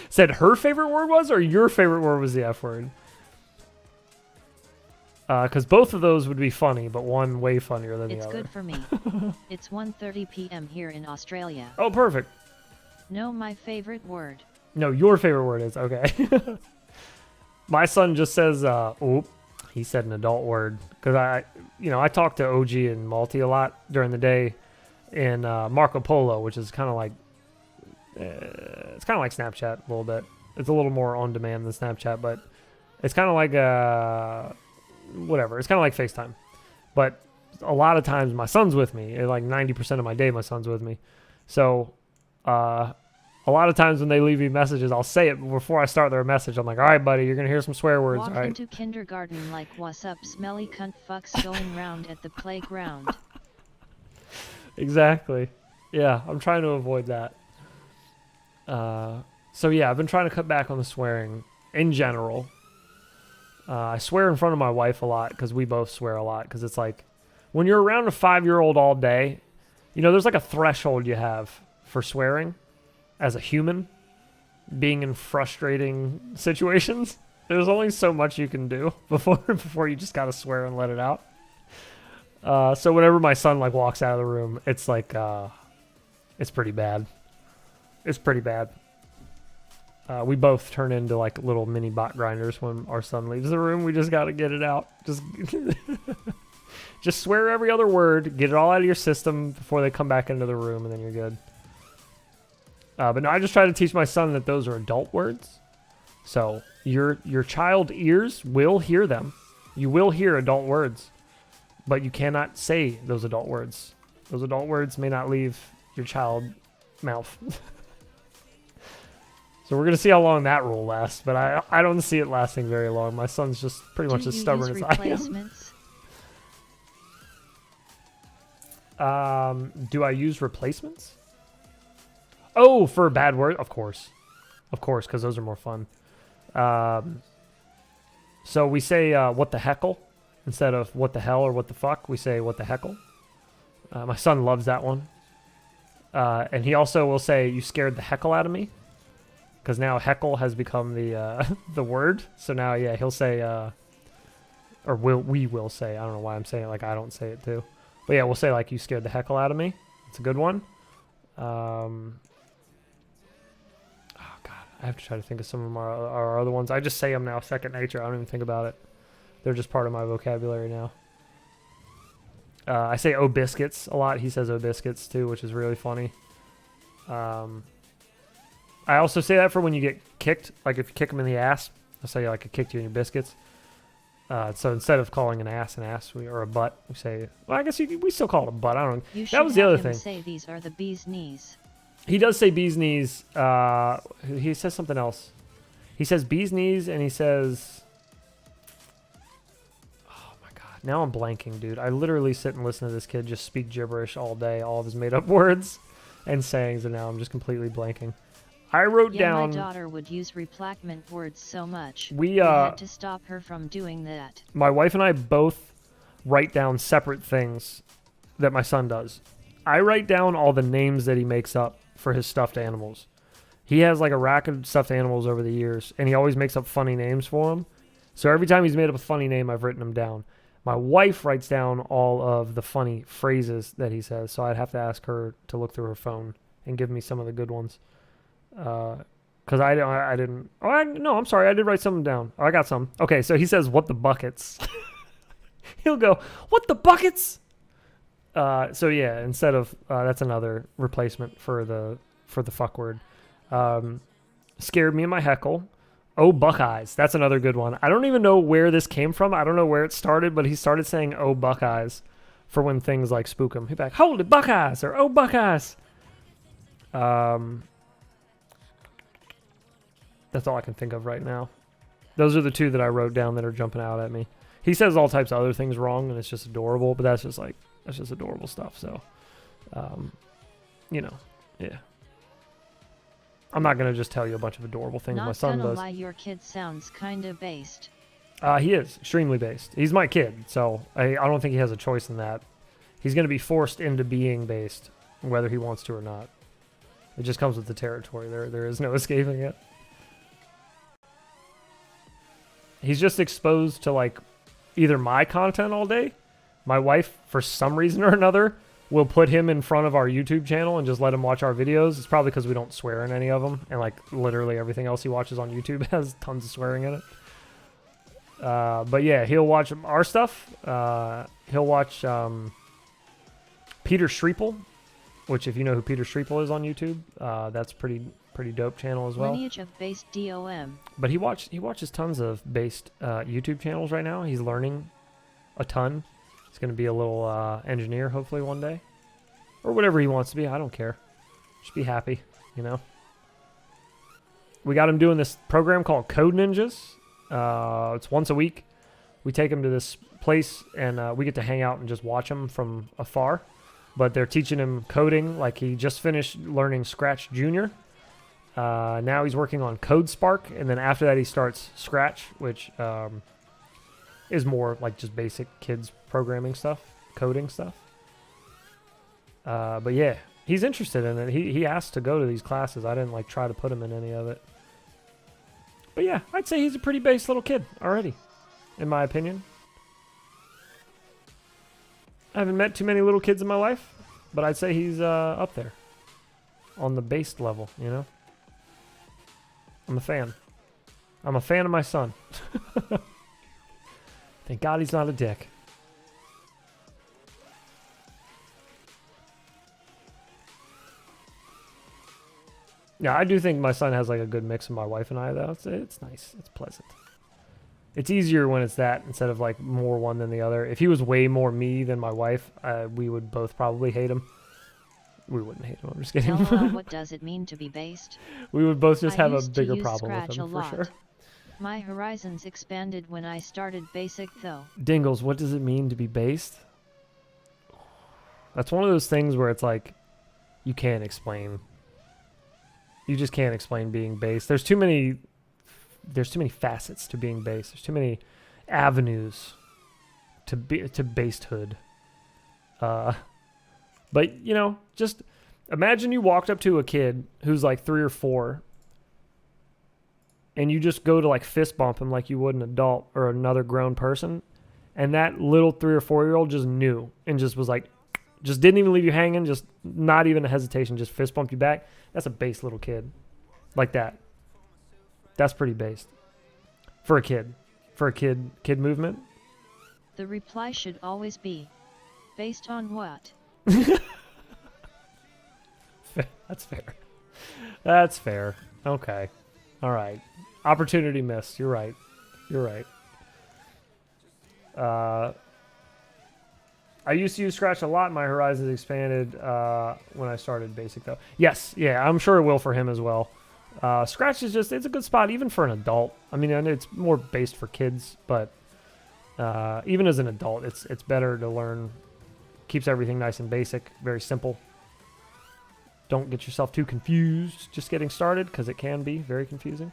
Said her favorite word was, or your favorite word was the F word? Because both of those would be funny, but one way funnier than the other. It's good for me. It's 1:30 p.m. here in Australia. Oh, perfect. No, my favorite word. No, your favorite word is, okay. My son just says, oop, he said an adult word. Because I talk to OG and Malty a lot during the day in Marco Polo, which is kind of like, it's kind of like Snapchat a little bit. It's a little more on demand than Snapchat, but it's kind of like, whatever. It's kind of like FaceTime. But a lot of times my son's with me. Like 90% of my day, my son's with me. So, a lot of times when they leave me messages, I'll say it before I start their message. I'm like, all right, buddy, you're going to hear some swear words. Walk all right? into kindergarten like, what's up, smelly cunt fucks going round at the playground. Exactly. Yeah, I'm trying to avoid that. So yeah, I've been trying to cut back on the swearing in general. I swear in front of my wife a lot because we both swear a lot. Because it's like, when you're around a 5-year-old all day, you know, there's like a threshold you have for swearing as a human, being in frustrating situations. There's only so much you can do before you just gotta swear and let it out. So whenever my son like walks out of the room, it's like, it's pretty bad. It's pretty bad. We both turn into like little mini bot grinders when our son leaves the room. We just got to get it out. Just swear every other word, get it all out of your system before they come back into the room, and then you're good. But no, I just try to teach my son that those are adult words. So your child ears will hear them. You will hear adult words, but you cannot say those adult words. Those adult words may not leave your child mouth. So we're going to see how long that rule lasts, but I don't see it lasting very long. My son's just pretty much as stubborn as I am. Do I use replacements? Oh, for a bad word? Of course. Of course, because those are more fun. So we say what the heckle instead of what the hell or what the fuck. We say what the heckle. My son loves that one. And he also will say, you scared the heckle out of me. Because now heckle has become the the word. So now, yeah, he'll say, or we will say, I don't know why I'm saying it like I don't say it too. But yeah, we'll say like, you scared the heckle out of me. It's a good one. Oh, God. I have to try to think of some of our other ones. I just say them now, second nature. I don't even think about it. They're just part of my vocabulary now. I say "oh biscuits" a lot. He says "oh biscuits" too, which is really funny. I also say that for when you get kicked, like if you kick them in the ass. I'll say like I kicked you in your biscuits. So instead of calling an ass or a butt, we say, well, I guess we still call it a butt. I don't know. That was the other thing. Say these are the bee's knees. He does say bee's knees. He says something else. He says bee's knees, and he says, oh my God, now I'm blanking, dude. I literally sit and listen to this kid just speak gibberish all day, all of his made up words and sayings, and now I'm just completely blanking. I wrote down. My daughter would use replacement words so much. We had to stop her from doing that. My wife and I both write down separate things that my son does. I write down all the names that he makes up for his stuffed animals. He has like a rack of stuffed animals over the years, and he always makes up funny names for them. So every time he's made up a funny name, I've written them down. My wife writes down all of the funny phrases that he says, so I'd have to ask her to look through her phone and give me some of the good ones. Because I didn't. Oh, no, I'm sorry. I did write something down. Oh, I got some. Okay, so he says, "What the buckets?" He'll go, "What the buckets?" So yeah, instead of that's another replacement for the fuck word. Scared me in my heckle. Oh, Buckeyes. That's another good one. I don't even know where this came from. I don't know where it started, but he started saying oh, Buckeyes for when things like spook him. He'd be like, holy Buckeyes, or oh, Buckeyes. That's all I can think of right now. Those are the two that I wrote down that are jumping out at me. He says all types of other things wrong, and it's just adorable, but that's just adorable stuff. So, you know, yeah. I'm not going to just tell you a bunch of adorable things my son does. Not gonna lie, your kid sounds kinda based. He is extremely based. He's my kid, so I don't think he has a choice in that. He's going to be forced into being based, whether he wants to or not. It just comes with the territory. There is no escaping it. He's just exposed to like either my content all day. My wife, for some reason or another, will put him in front of our YouTube channel and just let him watch our videos. It's probably because we don't swear in any of them, and like literally everything else he watches on YouTube has tons of swearing in it. But yeah, he'll watch our stuff. He'll watch Peter Schreepel, which if you know who Peter Schreepel is on YouTube, that's pretty dope channel as well. Lineage of based DOM. But he watches tons of based YouTube channels right now. He's learning a ton. He's going to be a little engineer hopefully one day, or whatever he wants to be. I don't care. Just be happy, you know. We got him doing this program called Code Ninjas. It's once a week. We take him to this place and we get to hang out and just watch him from afar. But they're teaching him coding. Like he just finished learning Scratch Junior. Now he's working on Code Spark, and then after that he starts Scratch, which is more like just basic kids programming stuff, coding stuff. But yeah, he's interested in it. He asked to go to these classes. I didn't like try to put him in any of it. But yeah, I'd say he's a pretty base little kid already, in my opinion. I haven't met too many little kids in my life, but I'd say he's up there on the based level, you know? I'm a fan. I'm a fan of my son. Thank God he's not a dick. Yeah, I do think my son has like a good mix of my wife and I, though. It's nice. It's pleasant. It's easier when it's that instead of like more one than the other. If he was way more me than my wife, we would both probably hate him. We wouldn't hate him. I'm just kidding. What does it mean to be based? We would both just have a bigger problem with him for sure. My horizons expanded when I started basic, though. Dingles, what does it mean to be based? That's one of those things where it's like you can't explain. You just can't explain being based. There's too many facets to being based. There's too many avenues to basedhood. But, you know, just imagine you walked up to a kid who's like 3 or 4 and you just go to like fist bump him like you would an adult or another grown person. And that little 3 or 4-year-old just knew and just was like, just didn't even leave you hanging, just not even a hesitation, just fist bumped you back. That's a base little kid. Like that. That's pretty based. For a kid. For a kid movement. The reply should always be, based on what? That's fair. That's fair. Okay. All right. Opportunity missed. You're right. You're right. I used to use Scratch a lot. My horizons expanded when I started Basic, though. Yes. Yeah, I'm sure it will for him as well. Scratch is just, it's a good spot even for an adult. I mean, it's more based for kids, but even as an adult, it's better to learn. Keeps everything nice and basic, very simple. Don't get yourself too confused just getting started, because it can be very confusing.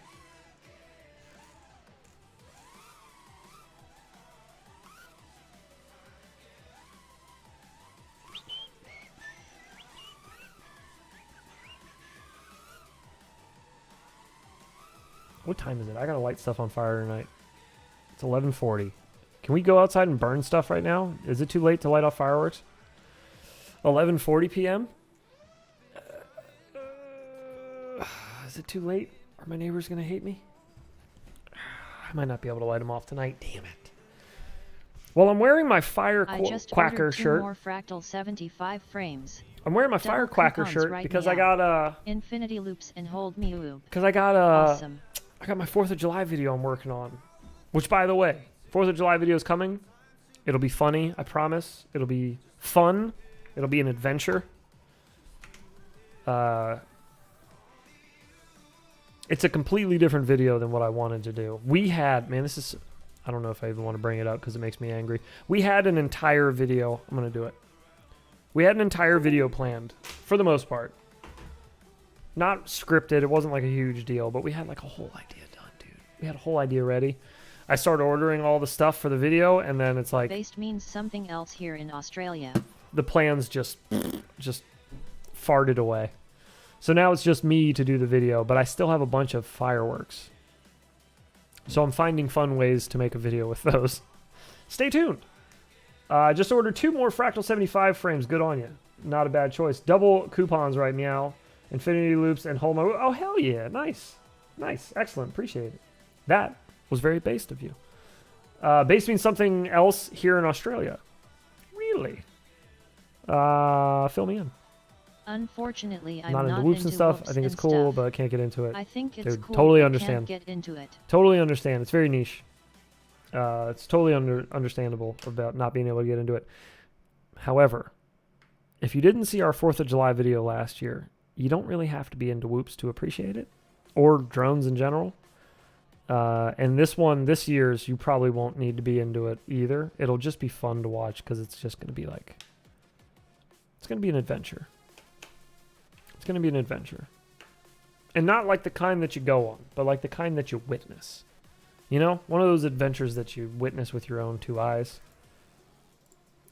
What time is it? I gotta light stuff on fire tonight. It's 11:40. Can we go outside and burn stuff right now? Is it too late to light off fireworks? 11:40 p.m. Is it too late? Are my neighbors gonna hate me? I might not be able to light them off tonight. Damn it. Well, I'm wearing my Firecracker shirt. More Fractal 75 frames. I'm wearing my Firecracker shirt because I got Infinity loops and hold me oob. Because I got awesome. I I got my 4th of July video I'm working on. Which, by the way, 4th of July video is coming. It'll be funny, I promise. It'll be fun. It'll be an adventure. It's a completely different video than what I wanted to do. We had, man, this is, I don't know if I even want to bring it up because it makes me angry. We had an entire video, I'm going to do it. We had an entire video planned, for the most part. Not scripted, it wasn't like a huge deal, but we had like a whole idea done, dude. We had a whole idea ready. I started ordering all the stuff for the video, and then it's like... Based means something else here in Australia. The plans just farted away. So now it's just me to do the video, but I still have a bunch of fireworks. So I'm finding fun ways to make a video with those. Stay tuned. I just ordered 2 more Fractal 75 frames. Good on you. Not a bad choice. Double coupons right meow. Infinity loops and hold my... Oh, hell yeah. Nice. Nice. Excellent. Appreciate it. That was very based of you. Based means something else here in Australia. Really? Fill me in. Unfortunately, I'm not not into whoops and stuff. whoops I think it's and cool, stuff. but I can't get into it. I think it's Dude, cool. totally but understand. Can't get into it. Totally understand. It's very niche. It's totally understandable about not being able to get into it. However, if you didn't see our 4th of July video last year, you don't really have to be into whoops to appreciate it, or drones in general. And this year's, you probably won't need to be into it either. It'll just be fun to watch because it's just going to be like, it's going to be an adventure. It's going to be an adventure. And not like the kind that you go on, but like the kind that you witness. You know, one of those adventures that you witness with your own 2 eyes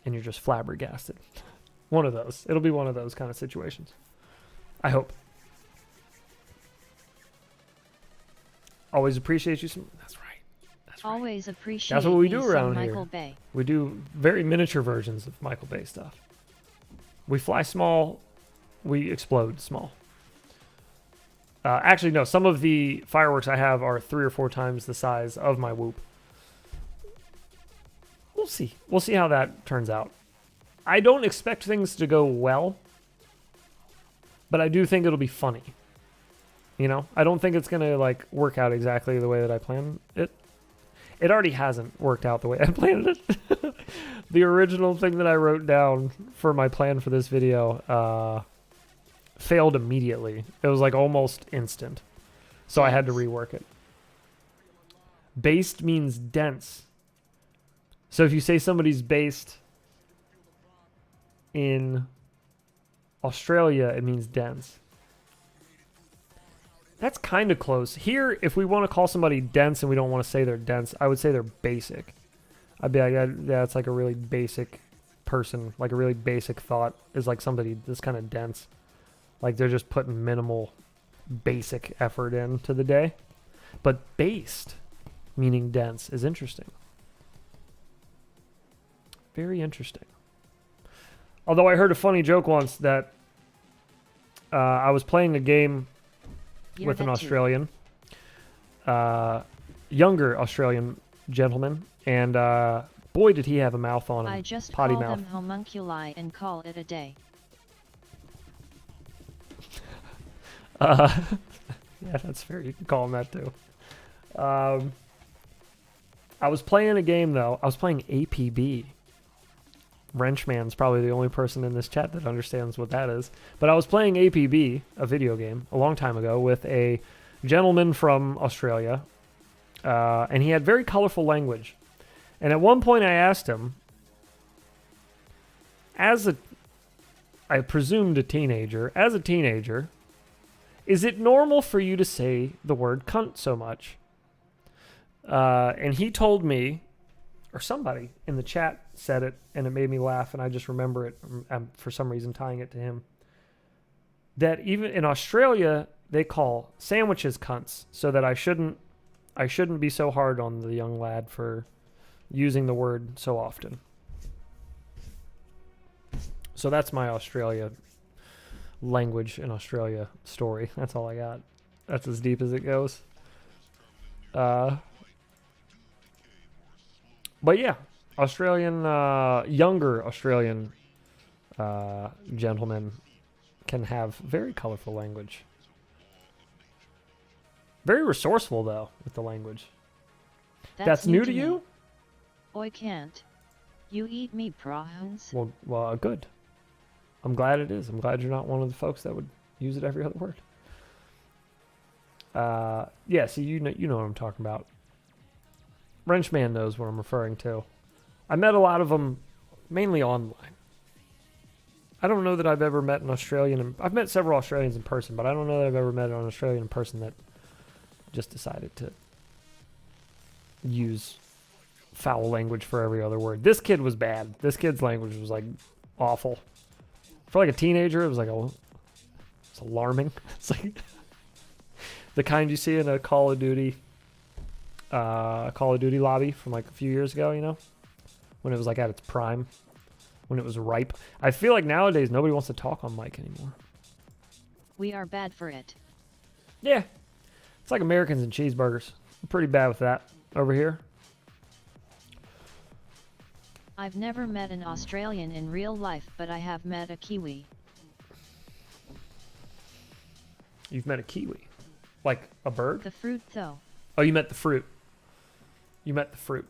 and you're just flabbergasted. One of those. It'll be one of those kind of situations. I hope. Always appreciate you some... That's right. That's right. Always appreciate. That's what we me do some around Michael here. Bay. We do very miniature versions of Michael Bay stuff. We fly small. We explode small. Actually, no. Some of the fireworks I have are 3 or 4 times the size of my whoop. We'll see. We'll see how that turns out. I don't expect things to go well, but I do think it'll be funny. You know, I don't think it's going to like work out exactly the way that I planned it. It already hasn't worked out the way I planned it. The original thing that I wrote down for my plan for this video failed immediately. It was like almost instant. So I had to rework it. Based means dense. So if you say somebody's based in Australia, it means dense. That's kind of close. Here, if we want to call somebody dense and we don't want to say they're dense, I would say they're basic. I'd be like, yeah, it's like a really basic person. Like a really basic thought is like somebody that's kind of dense. Like they're just putting minimal basic effort into the day. But based, meaning dense, is interesting. Very interesting. Although I heard a funny joke once that I was playing a game with an Australian, younger Australian gentleman, and boy, did he have a mouth on him. I just potty call mouth. them homunculi and call it a day. Yeah, that's fair. You can call him that too. I was playing a game though. I was playing APB. Wrenchman's probably the only person in this chat that understands what that is. But I was playing APB, a video game, a long time ago with a gentleman from Australia. And he had very colorful language. And at one point I asked him, I presumed a teenager, as a teenager, is it normal for you to say the word cunt so much? And he told me, or somebody in the chat said it, and it made me laugh, and I just remember it. I'm for some reason tying it to him. That even in Australia, they call sandwiches cunts, so that I shouldn't be so hard on the young lad for using the word so often. So that's my Australia language in Australia story. That's all I got. That's as deep as it goes. But yeah, younger Australian gentlemen can have very colorful language. Very resourceful, though, with the language. That's new to me. you? I can't. You eat me prawns? Well, good. I'm glad it is. I'm glad you're not one of the folks that would use it every other word. Yeah, see, you know what I'm talking about. Wrenchman knows what I'm referring to. I met a lot of them, mainly online. I don't know that I've ever met an Australian. I've met several Australians in person, but I don't know that I've ever met an Australian in person that just decided to use foul language for every other word. This kid was bad. This kid's language was like awful. For like a teenager, it was like it's alarming. It's like the kind you see in a Call of Duty lobby from like a few years ago, you know, when it was like at its prime, when it was ripe. I feel like nowadays nobody wants to talk on mic anymore. We are bad for it. Yeah, it's like Americans and cheeseburgers. I'm pretty bad with that over here. I've never met an Australian in real life, but I have met a Kiwi. You've met a kiwi? Like a bird? The fruit, though. Oh, you met the fruit. You met the fruit.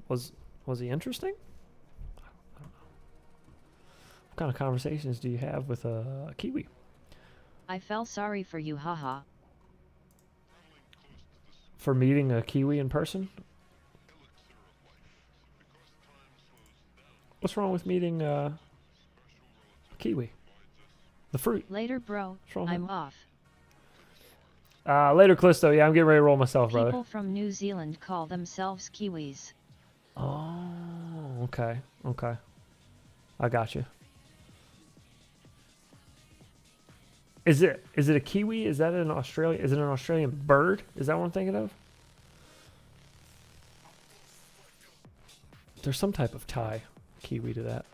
Was he interesting? I don't know. What kind of conversations do you have with a kiwi? I felt sorry for you, haha. For meeting a kiwi in person? What's wrong with meeting a kiwi? The fruit. Later, bro. I'm off. Later, Callisto. Yeah, I'm getting ready to roll myself, brother. People from New Zealand call themselves Kiwis. Oh, okay. Okay. I got you. Is it a kiwi? Is that an Australian? Is it an Australian bird? Is that what I'm thinking of? There's some type of Thai kiwi to that.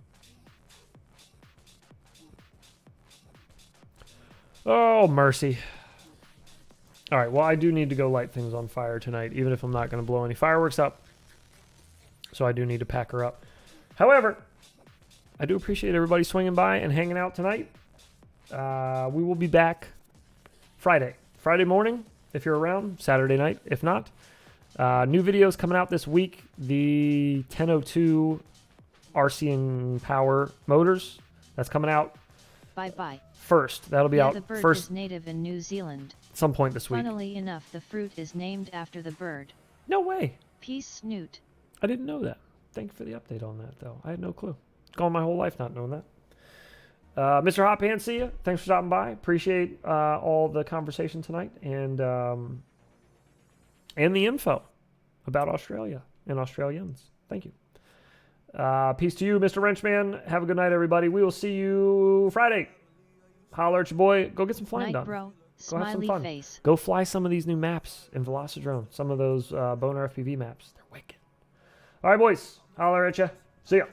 Oh, mercy. All right, well, I do need to go light things on fire tonight, even if I'm not going to blow any fireworks up. So I do need to pack her up. However, I do appreciate everybody swinging by and hanging out tonight. We will be back Friday morning, if you're around, Saturday night, if not. New videos coming out this week. The 1002 RC and Power motors, that's coming out. Bye-bye. First. That'll be out the bird first. Is native in New Zealand. Some point this week. Funnily enough, the fruit is named after the bird. No way. Peace, Snoot. I didn't know that. Thank you for the update on that, though. I had no clue. Gone my whole life not knowing that. Mr. Hot Pants, see ya. Thanks for stopping by. Appreciate all the conversation tonight and the info about Australia and Australians. Thank you. Peace to you, Mr. Wrenchman. Have a good night, everybody. We will see you Friday. Holler at your boy. Go get some flying done. Bro. Go have some Smiley fun. face. Go fly some of these new maps in Velocidrone. Some of those Boner FPV maps. They're wicked. All right, boys. Holler at ya. See ya.